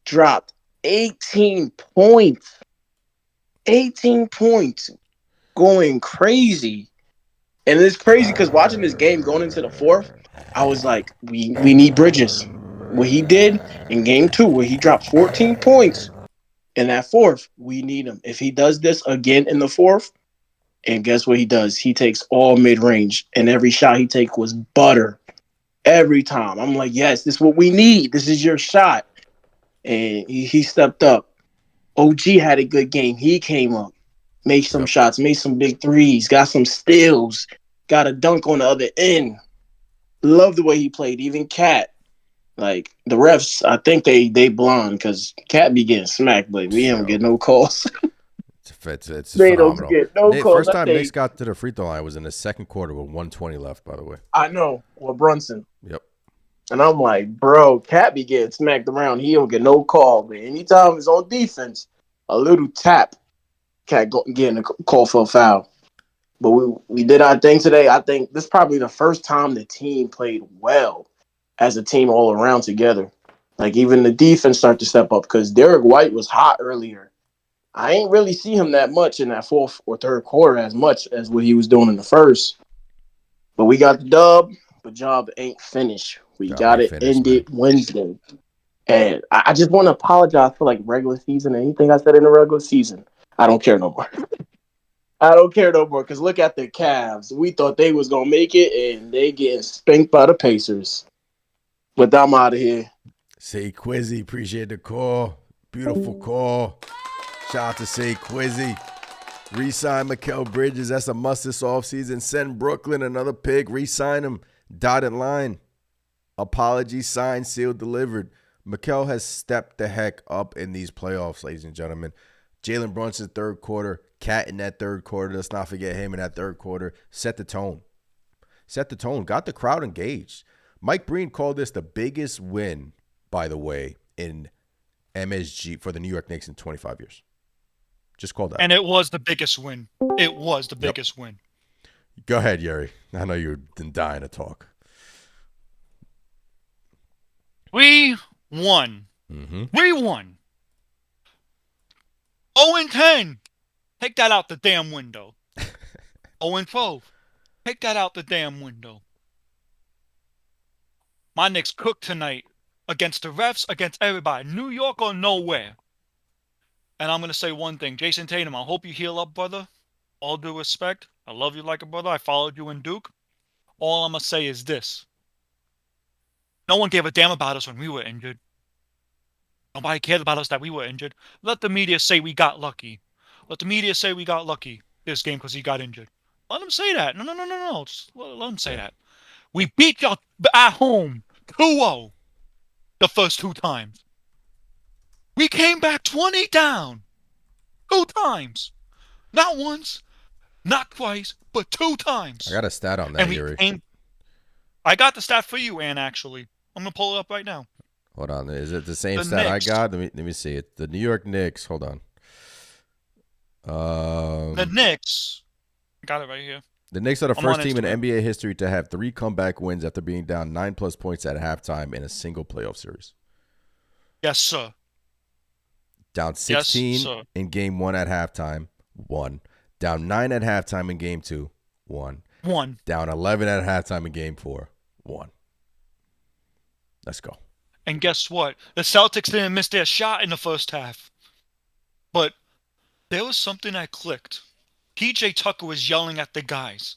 dropped 18 points. 18 points. Going crazy. And it's crazy because watching this game going into the fourth, I was like, we need Bridges. What he did in game 2, where he dropped 14 points in that fourth, we need him. If he does this again in the fourth, and guess what he does? He takes all mid-range, and every shot he take was butter. Every time. I'm like, yes, this is what we need. This is your shot. And he stepped up. OG had a good game. He came up, made some shots, made some big threes, got some steals, got a dunk on the other end. Love the way he played. Even Cat. Like, the refs, I think they blind because Cat be getting smacked, but we don't get no calls. It's they phenomenal. don't get no calls. First time Knicks got to the free throw line was in the second quarter with 1:20 left, by the way. I know. Well, Brunson. Yep. And I'm like, bro, Cat be getting smacked around. He don't get no call. But anytime it's on defense, a little tap, Cat getting a call for a foul. But we did our thing today. I think this is probably the first time the team played well as a team all around together. Like, even the defense started to step up because Derek White was hot earlier. I ain't really see him that much in that fourth or third quarter as much as what he was doing in the first. But we got the dub, but job ain't finished. We got to end it Wednesday. And I just want to apologize for, like, regular season. Anything I said in the regular season, I don't care no more. I don't care no more because look at the Cavs. We thought they was going to make it, and they getting spanked by the Pacers. But I'm out of here. Say Quizzy, appreciate the call. Beautiful call. Shout out to Say Quizzy. Resign Mikal Bridges. That's a must this offseason. Send Brooklyn another pick. Resign him. Dotted line. Apology signed, sealed, delivered. Mikal has stepped the heck up in these playoffs, ladies and gentlemen. Jalen Brunson, third quarter. Cat in that third quarter. Let's not forget him in that third quarter. Set the tone. Set the tone. Got the crowd engaged. Mike Breen called this the biggest win, by the way, in MSG for the New York Knicks in 25 years. Just called that. And it was the biggest win. It was the biggest win. Go ahead, Yuri. I know you've been dying to talk. We won. We won. 0-10. Take that out the damn window. 0-12. Take that out the damn window. My Knicks cooked tonight against the refs, against everybody. New York or nowhere. And I'm going to say one thing. Jason Tatum, I hope you heal up, brother. All due respect. I love you like a brother. I followed you in Duke. All I'm going to say is this. No one gave a damn about us when we were injured. Nobody cared about us that we were injured. Let the media say we got lucky. Let the media say we got lucky this game because he got injured. Let them say that. No. Just let them say that. We beat y'all at home 2-0 the first 2 times. We came back 20 down 2 times. Not once, not twice, but 2 times. I got a stat on that, Yuri. I got the stat for you, Ann, actually. I'm going to pull it up right now. Hold on. Is it the same The stat I Knicks. got? Let me see it. The New York Knicks. Hold on. The Knicks. I got it right here. The Knicks are the I'm on first team in Instagram. NBA history to have 3 comeback wins after being down 9+ points at halftime in a single playoff series. Yes, sir. Down 16 sir. in game 1 at halftime, won. Down 9 at halftime in game 2, won. 1. Down 11 at halftime in game 4, won. Let's go. And guess what? The Celtics didn't miss their shot in the first half. But there was something that clicked. PJ Tucker was yelling at the guys.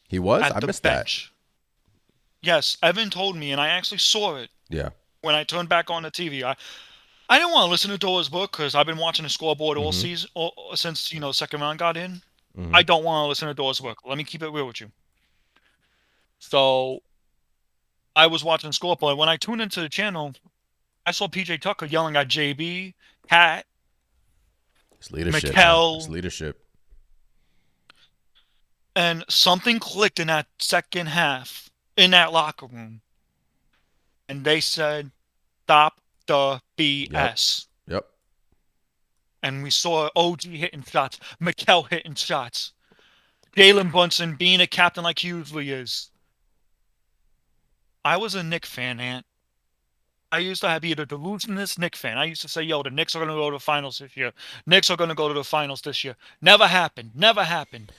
He was? At I the missed bench. Yes, Evan told me, and I actually saw it. Yeah. When I turned back on the TV. I didn't want to listen to Dora's book because I've been watching the scoreboard all season, since second round got in. I don't want to listen to Dora's book. Let me keep it real with you. So I was watching the scoreboard. When I tuned into the channel, I saw PJ Tucker yelling at JB, Cat, It's leadership. Mikal. It's leadership. And something clicked in that second half in that locker room. And they said, stop the BS. Yep. And we saw OG hitting shots, Mikal hitting shots, Jalen Brunson being a captain like he usually is. I was a Knicks fan, Ant. I used to be a delusionist Knicks fan. I used to say, yo, the Knicks are going to go to the finals this year. Knicks are going to go to the finals this year. Never happened. Never happened.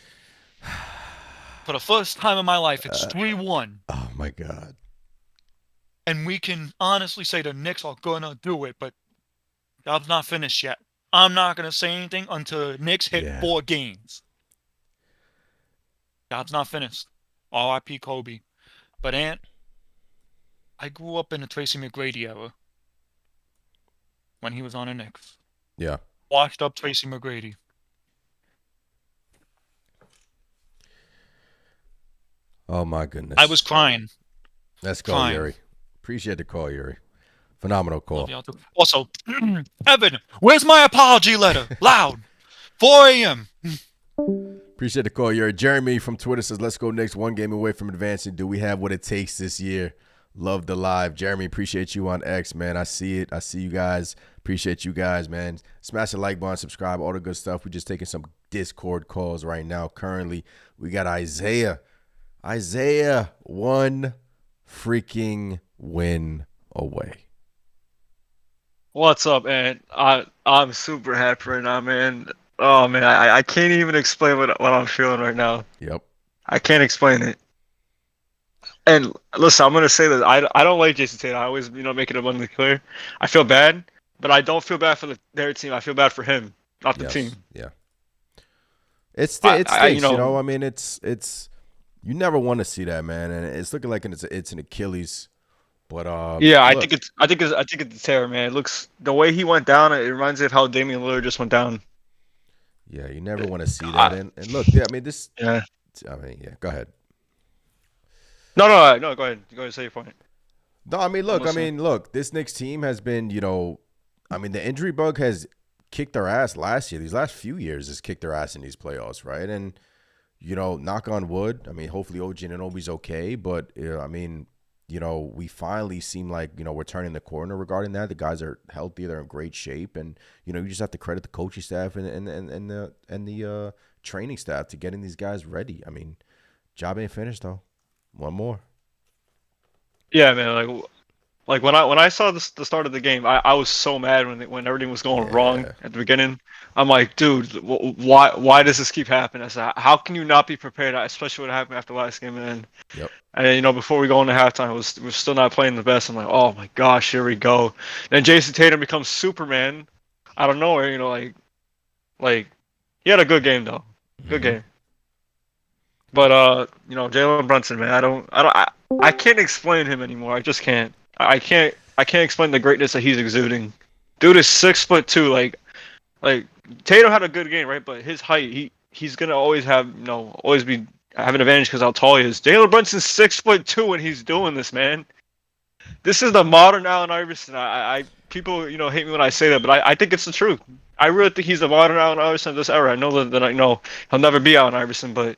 For the first time in my life, it's 3-1. Oh, my God. And we can honestly say the Knicks are going to do it, but job's not finished yet. I'm not going to say anything until the Knicks hit 4 games. Job's not finished. R.I.P. Kobe. But, Ant, I grew up in the Tracy McGrady era when he was on the Knicks. Yeah. Washed up Tracy McGrady. Oh, my goodness. I was crying. Let's go, crying. Yuri. Appreciate the call, Yuri. Phenomenal call. Also, Evan, where's my apology letter? Loud. 4 a.m. Appreciate the call, Yuri. Jeremy from Twitter says, let's go Knicks, 1 game away from advancing. Do we have what it takes this year? Love the live. Jeremy, appreciate you on X, man. I see it. I see you guys. Appreciate you guys, man. Smash the like button, subscribe, all the good stuff. We're just taking some Discord calls right now. Currently, we got Isaiah. Isaiah, 1 freaking win away. What's up, man? I'm super happy right now, man. Oh man, I can't even explain what I'm feeling right now. Yep. I can't explain it. And listen, I'm gonna say that I don't like Jason Tatum. I always make it abundantly clear. I feel bad, but I don't feel bad for their team. I feel bad for him, not the team. Yeah. It stinks, you know. I mean, it's you never want to see that, man, and it's looking like it's an Achilles. But yeah, look. I think it's a tear, man. It looks the way he went down. It reminds me of how Damian Lillard just went down. Yeah, you never want to see that. And look, yeah, I mean this. Yeah. I mean, yeah. Go ahead. No. Go ahead. Go ahead. Say your point. No, I mean, look. This Knicks team has been, I mean, the injury bug has kicked their ass last year. These last few years has kicked their ass in these playoffs, right? And knock on wood. I mean, hopefully OG Anunoby's okay, but I mean. We finally seem like, we're turning the corner regarding that. The guys are healthy. They're in great shape. And, you just have to credit the coaching staff and the training staff to getting these guys ready. I mean, job ain't finished, though. One more. Yeah, man. Like when I saw the start of the game, I was so mad when everything was going wrong at the beginning. I'm like, dude, why does this keep happening? I said, how can you not be prepared, especially what happened after last game? And before we go into halftime, we're still not playing the best. I'm like, oh my gosh, here we go. Then Jason Tatum becomes Superman out of nowhere. Like he had a good game though, good game. But Jalen Brunson, man, I can't explain him anymore. I just can't. I can't explain the greatness that he's exuding. Dude is 6'2". Like Tatum had a good game, right? But his height, he's gonna always have always be have an advantage because how tall he is. Jalen Brunson's 6'2" and he's doing this, man. This is the modern Allen Iverson. People hate me when I say that, but I think it's the truth. I really think he's the modern Allen Iverson of this era. I know that I know he'll never be Allen Iverson, but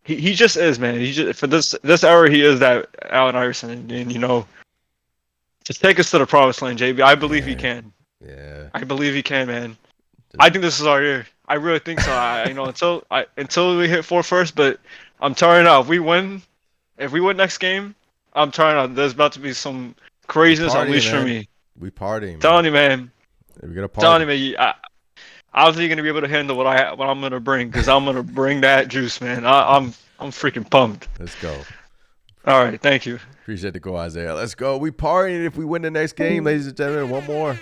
he just is, man. He just for this era he is that Allen Iverson, and Just take us to the promised land, JB. I believe he can. Yeah. I believe he can, man. I think this is our year. I really think so. Until we hit 4 first, but I'm telling you now, if we win next game, I'm telling you now, there's about to be some craziness unleashed from me. We partying, man. Telling you, man. We got to party. Telling you, man. I don't think you're gonna be able to handle what I'm gonna bring, because I'm gonna bring that juice, man. I'm freaking pumped. Let's go. All right, thank you. Appreciate the call, Isaiah. Let's go. We partying if we win the next game, ladies and gentlemen. One more.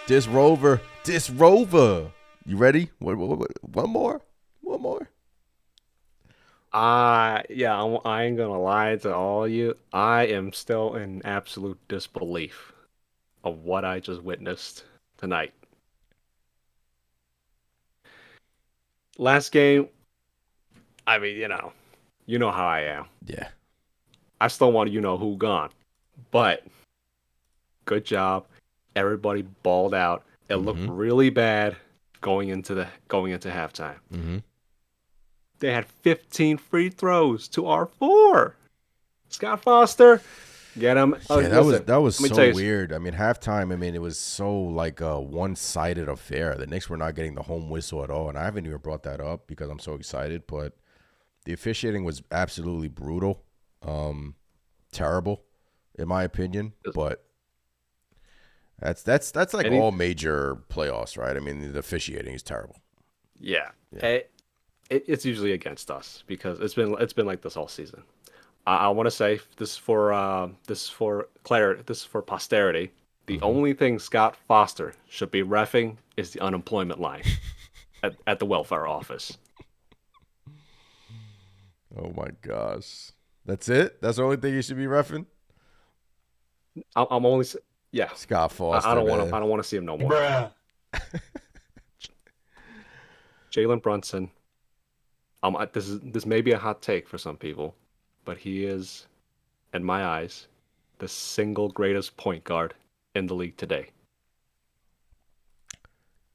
Dis Rover. You ready? One more. Yeah, I ain't gonna lie to all of you. I am still in absolute disbelief of what I just witnessed tonight. Last game, I mean, you know how I am. Yeah. I still want who gone, but good job. Everybody balled out. It looked really bad going into halftime. Mm-hmm. They had 15 free throws to our 4. Scott Foster, get him. Yeah, that was so weird. I mean, halftime. I mean, it was so like a one-sided affair. The Knicks were not getting the home whistle at all, and I haven't even brought that up because I'm so excited. But the officiating was absolutely brutal, terrible, in my opinion. But that's like all major playoffs, right? I mean, the officiating is terrible. Yeah. It's usually against us because it's been like this all season. I want to say this is for posterity. The only thing Scott Foster should be reffing is the unemployment line at the welfare office. Oh my gosh, that's it. That's the only thing you should be reffing. I'm only Scott Foster. I don't want to see him no more. Bruh. Jalen Brunson. This may be a hot take for some people, but he is, in my eyes, the single greatest point guard in the league today.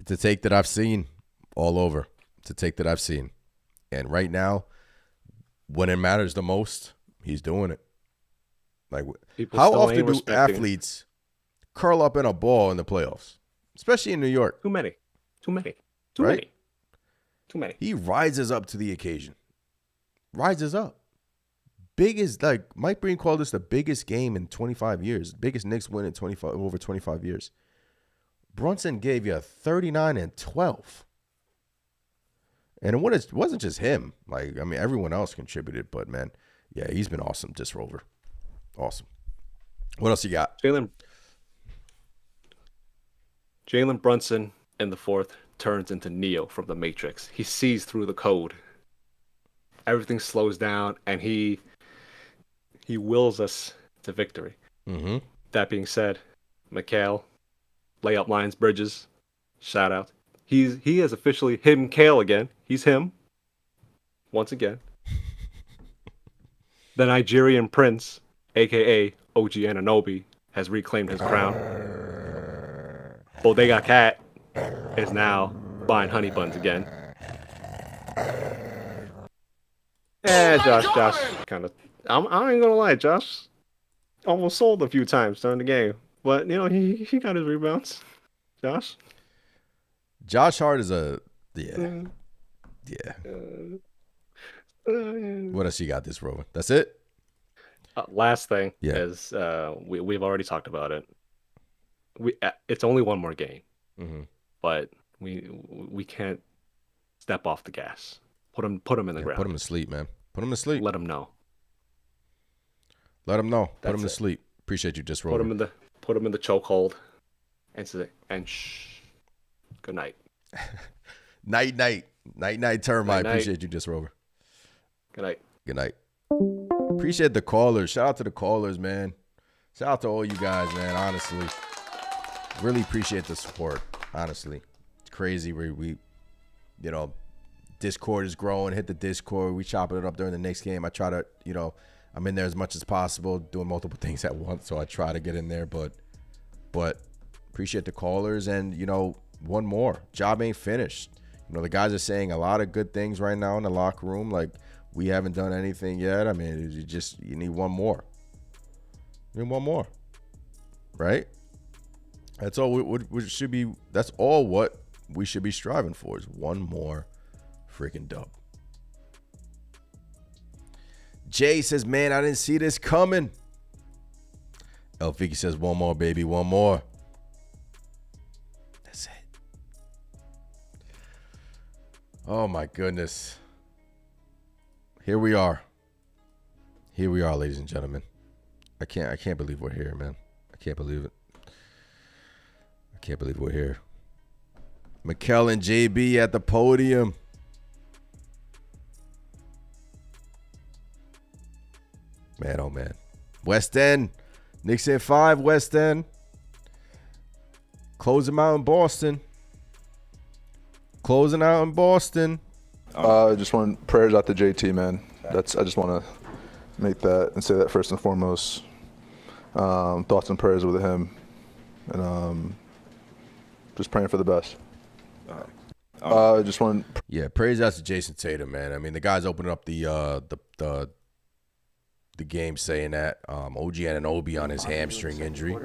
It's a take that I've seen all over. It's a take that I've seen. And right now, when it matters the most, he's doing it. Like, People how still often ain't do respecting- athletes curl up in a ball in the playoffs? Especially in New York. Too many. Right? Too many. He rises up to the occasion. Rises up. Biggest, like Mike Breen called this the biggest game in 25 years. Biggest Knicks win in over 25 years. Brunson gave you 39 and 12. And it wasn't just him. Like, I mean, everyone else contributed, but man, yeah, he's been awesome, Dis Rover. Awesome. What else you got? Jalen Brunson in the fourth turns into Neo from the Matrix. He sees through the code. Everything slows down, and he wills us to victory. Mm-hmm. That being said, McHale, layup lines, Bridges, shout out. He is officially him Kale again. He's him. Once again. The Nigerian Prince, aka OG Anunoby, has reclaimed his crown. Bodega Cat is now buying honey buns again. Josh kind of. I ain't gonna lie, Josh almost sold a few times during the game, but he got his rebounds. Josh Hart is a yeah. What else you got, Dis Rover? That's it. Last thing is we've already talked about it. It's only one more game, but we can't step off the gas. Put him in the ground. Put him to sleep, man. Put him to sleep. Let him know. Put him to sleep. Appreciate you, Dis Rover. Put him in the chokehold, and shh. Good night. Night termite. Night. Appreciate you, Dis Rover. Good night. Appreciate the callers. Shout out to the callers, man. Shout out to all you guys, man. Honestly, really appreciate the support. Honestly, it's crazy. We Discord is growing. Hit the Discord. We chopping it up during the next game. I try to, I'm in there as much as possible, doing multiple things at once. So I try to get in there, but appreciate the callers. And, one more. Job ain't finished. The guys are saying a lot of good things right now in the locker room. Like, we haven't done anything yet. I mean, you need one more. You need one more. right? That's all we should be. That's all what we should be striving for is one more freaking dub. Jay says, man, I didn't see this coming. El Fiki says, one more, baby, one more. That's it. Oh my goodness. Here we are. Here we are, ladies and gentlemen. I can't believe we're here, man. I can't believe it. I can't believe we're here. Mikkel and JB at the podium. Man, oh man. West End. Knicks at 5, West End. Closing out in Boston. Closing out in Boston. I just want prayers out to JT, man. I just want to make that and say that first and foremost. Thoughts and prayers with him, and just praying for the best. Just want. Yeah, praise out to Jason Tatum, man. I mean, the guy's opening up the game saying that OG Anunoby on his hamstring injury.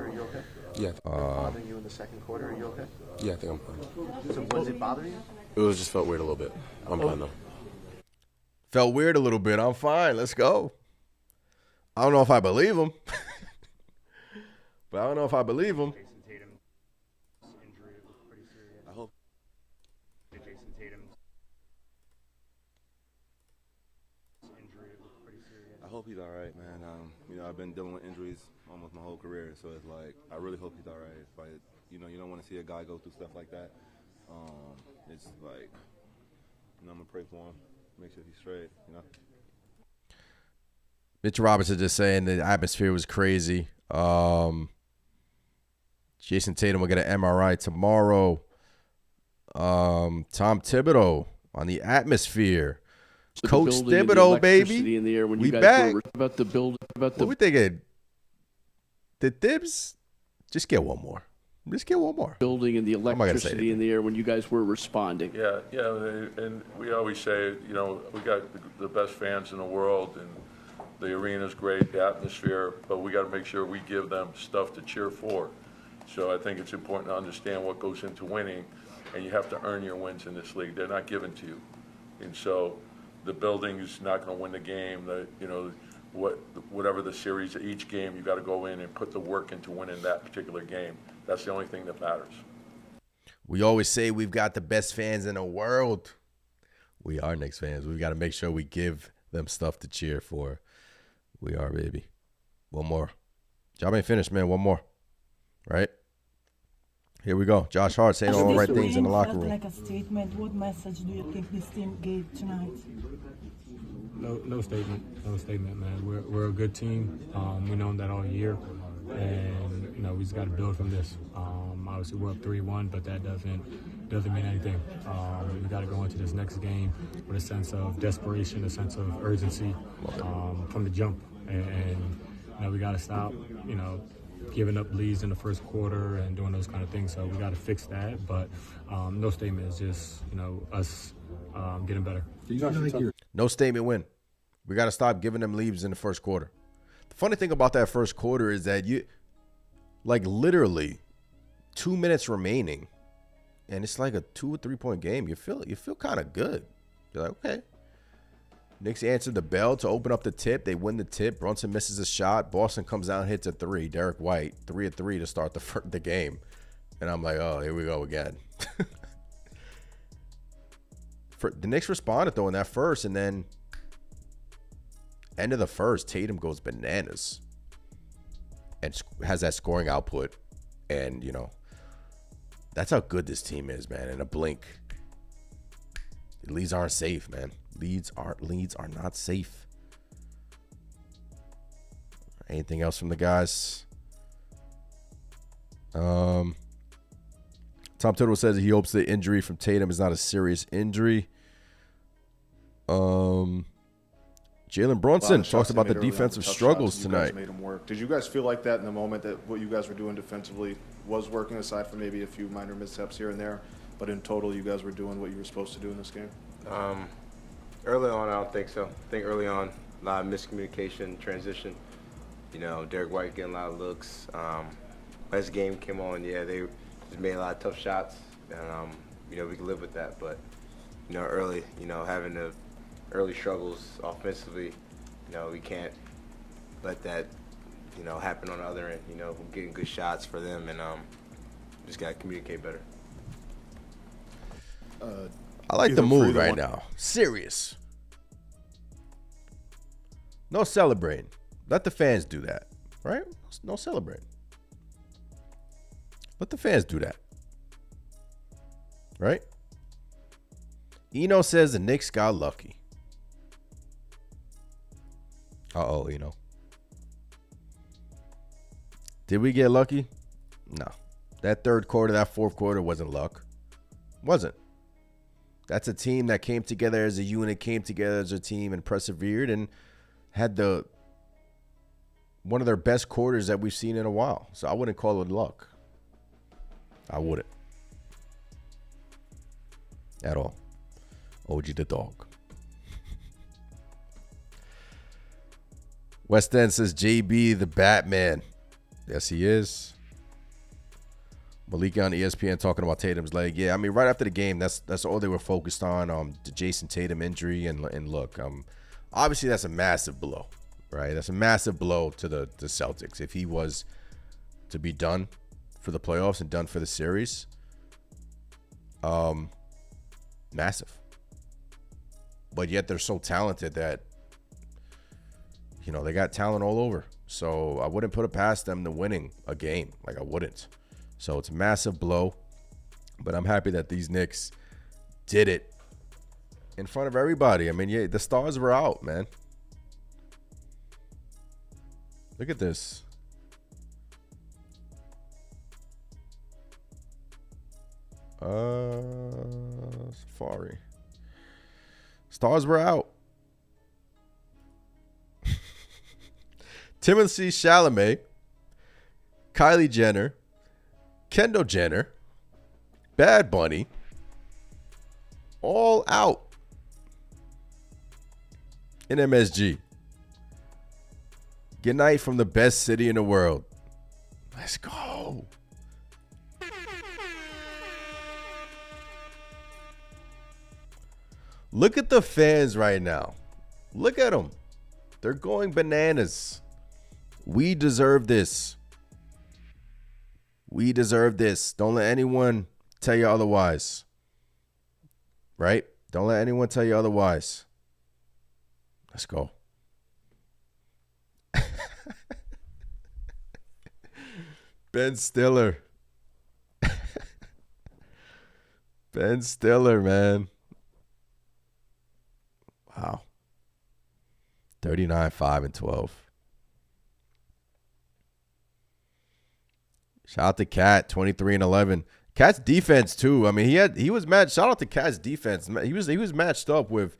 Yeah. Bothering you in the second quarter? Are you okay? Yeah, I think I'm fine. So was it bothering you? It just felt weird a little bit. I'm fine though. Felt weird a little bit. I'm fine. Let's go. I don't know if I believe him. But I don't know if I believe him. Jason Tatum's injury was pretty serious. I hope. Jason Tatum's injury was pretty serious. I hope he's all right, man. I've been dealing with injuries almost my whole career, so it's like I really hope he's all right. But you don't want to see a guy go through stuff like that. It's like, I'm gonna pray for him, make sure he's straight. Mitch Robinson just saying the atmosphere was crazy. Jason Tatum will get an MRI tomorrow. Tom Thibodeau on the atmosphere. Coach Thibodeau, baby. In the air when we you guys back. Were about the build. About the. What we thinking? The Thibs? Just get one more. Just get one more. Building and the electricity in the air when you guys were responding. Yeah, and we always say, we got the best fans in the world, and the arena's great, the atmosphere, but we got to make sure we give them stuff to cheer for. So I think it's important to understand what goes into winning, and you have to earn your wins in this league. They're not given to you. And so the building is not going to win the game. Whatever the series, each game, you got to go in and put the work into winning that particular game. That's the only thing that matters. We always say we've got the best fans in the world. We are Knicks fans. We've got to make sure we give them stuff to cheer for. We are, baby. One more. Job ain't finished, man. One more. Right? Here we go. Josh Hart saying all the right things in the locker room. Like a statement. What message do you think this team gave tonight? No statement. No statement, man. We're a good team. We known that all year, and we just got to build from this. Obviously, we're up 3-1, but that doesn't mean anything. We got to go into this next game with a sense of desperation, a sense of urgency from the jump, and we got to stop, giving up leads in the first quarter and doing those kind of things. So we got to fix that. But no statement. It's just us getting better. No statement win. We got to stop giving them leads in the first quarter. The funny thing about that first quarter is that literally 2 minutes remaining, and it's like a 2 or 3 point game. You feel kind of good. You're like, okay. Knicks answered the bell to open up the tip. They win the tip. Brunson misses a shot. Boston comes out and hits a 3. Derek White, 3 of 3 to start the game. And I'm like, oh, here we go again. The Knicks responded, though, in that first. And then end of the first, Tatum goes bananas and has that scoring output. And, that's how good this team is, man. In a blink. The leads aren't safe, man. Leads are not safe. Anything else from the guys? Tom Thibodeau says he hopes the injury from Tatum is not a serious injury. Jalen Brunson talks about the defensive struggles tonight. Made him work. Did you guys feel like that in the moment, that what you guys were doing defensively was working, aside from maybe a few minor missteps here and there, but in total you guys were doing what you were supposed to do in this game? Early on, I don't think so. I think early on, a lot of miscommunication, transition. Derek White getting a lot of looks. as the game came on, yeah, they just made a lot of tough shots, and we could live with that. But early, having the early struggles offensively, we can't let that happen on the other end. We're getting good shots for them, and just gotta communicate better. I like the mood right now. Serious. No celebrating. Let the fans do that, right? No celebrating. Let the fans do that, right? Eno says the Knicks got lucky. Uh-oh, Eno. Did we get lucky? No. That third quarter, that fourth quarter wasn't luck. Wasn't. That's a team that came together as a unit, came together as a team and persevered and had one of their best quarters that we've seen in a while. So I wouldn't call it luck. I wouldn't. At all. OG the dog. West End says JB the Batman. Yes, he is. Malika on ESPN talking about Tatum's leg. Yeah, I mean, right after the game, that's all they were focused on. The Jason Tatum injury and look, obviously that's a massive blow, right? That's a massive blow to the Celtics. If he was to be done for the playoffs and done for the series, massive. But yet they're so talented that they got talent all over. So I wouldn't put it past them to winning a game. Like I wouldn't. So it's a massive blow, but I'm happy that these Knicks did it in front of everybody. I mean, yeah, the stars were out, man. Look at this. Safari. Stars were out. Timothée Chalamet, Kylie Jenner, Kendall Jenner, Bad Bunny, all out in MSG. Good night from the best city in the world. Let's go. Look at the fans right now. Look at them. They're going bananas. We deserve this. We deserve this. Don't let anyone tell you otherwise. Right? Don't let anyone tell you otherwise. Let's go. Ben Stiller. Ben Stiller, man. Wow. 39, 5, and 12. Shout out to Cat, 23 and 11. Cat's defense too. I mean, he was matched. Shout out to Cat's defense. He was matched up with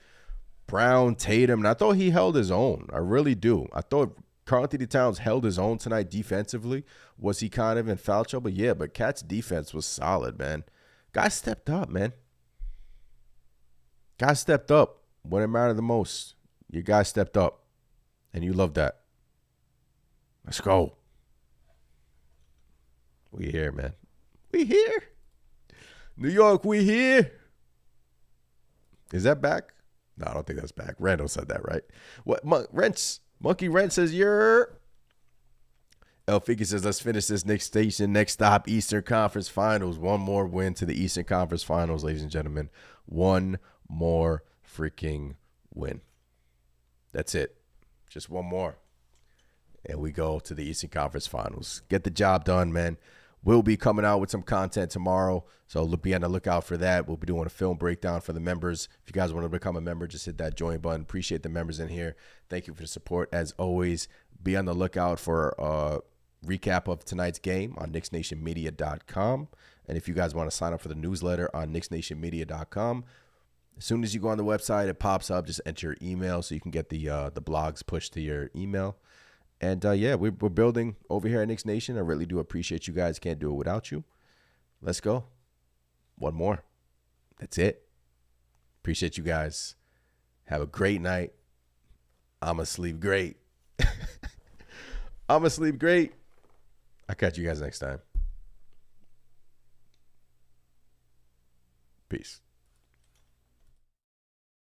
Brown, Tatum, and I thought he held his own. I really do. I thought Karl-Anthony Towns held his own tonight defensively. Was he kind of in foul trouble? Yeah, but Cat's defense was solid, man. Guy stepped up, man. Guy stepped up when it mattered the most. Your guy stepped up, and you love that. Let's go. We here, man. We here. New York, we here. Is that back? No, I don't think that's back. Randall said that, right? What? Monkey Rent says, you're. El Figgy says, let's finish this next station. Next stop, Eastern Conference Finals. One more win to the Eastern Conference Finals, ladies and gentlemen. One more freaking win. That's it. Just one more. And we go to the Eastern Conference Finals. Get the job done, man. We'll be coming out with some content tomorrow, so be on the lookout for that. We'll be doing a film breakdown for the members. If you guys want to become a member, just hit that join button. Appreciate the members in here. Thank you for the support. As always, be on the lookout for a recap of tonight's game on KnicksNationMedia.com. And if you guys want to sign up for the newsletter on KnicksNationMedia.com, as soon as you go on the website, it pops up. Just enter your email so you can get the blogs pushed to your email. And, yeah, we're building over here at Knicks Nation. I really do appreciate you guys. Can't do it without you. Let's go. One more. That's it. Appreciate you guys. Have a great night. I'm going to sleep great. I'm going to sleep great. I'll catch you guys next time. Peace.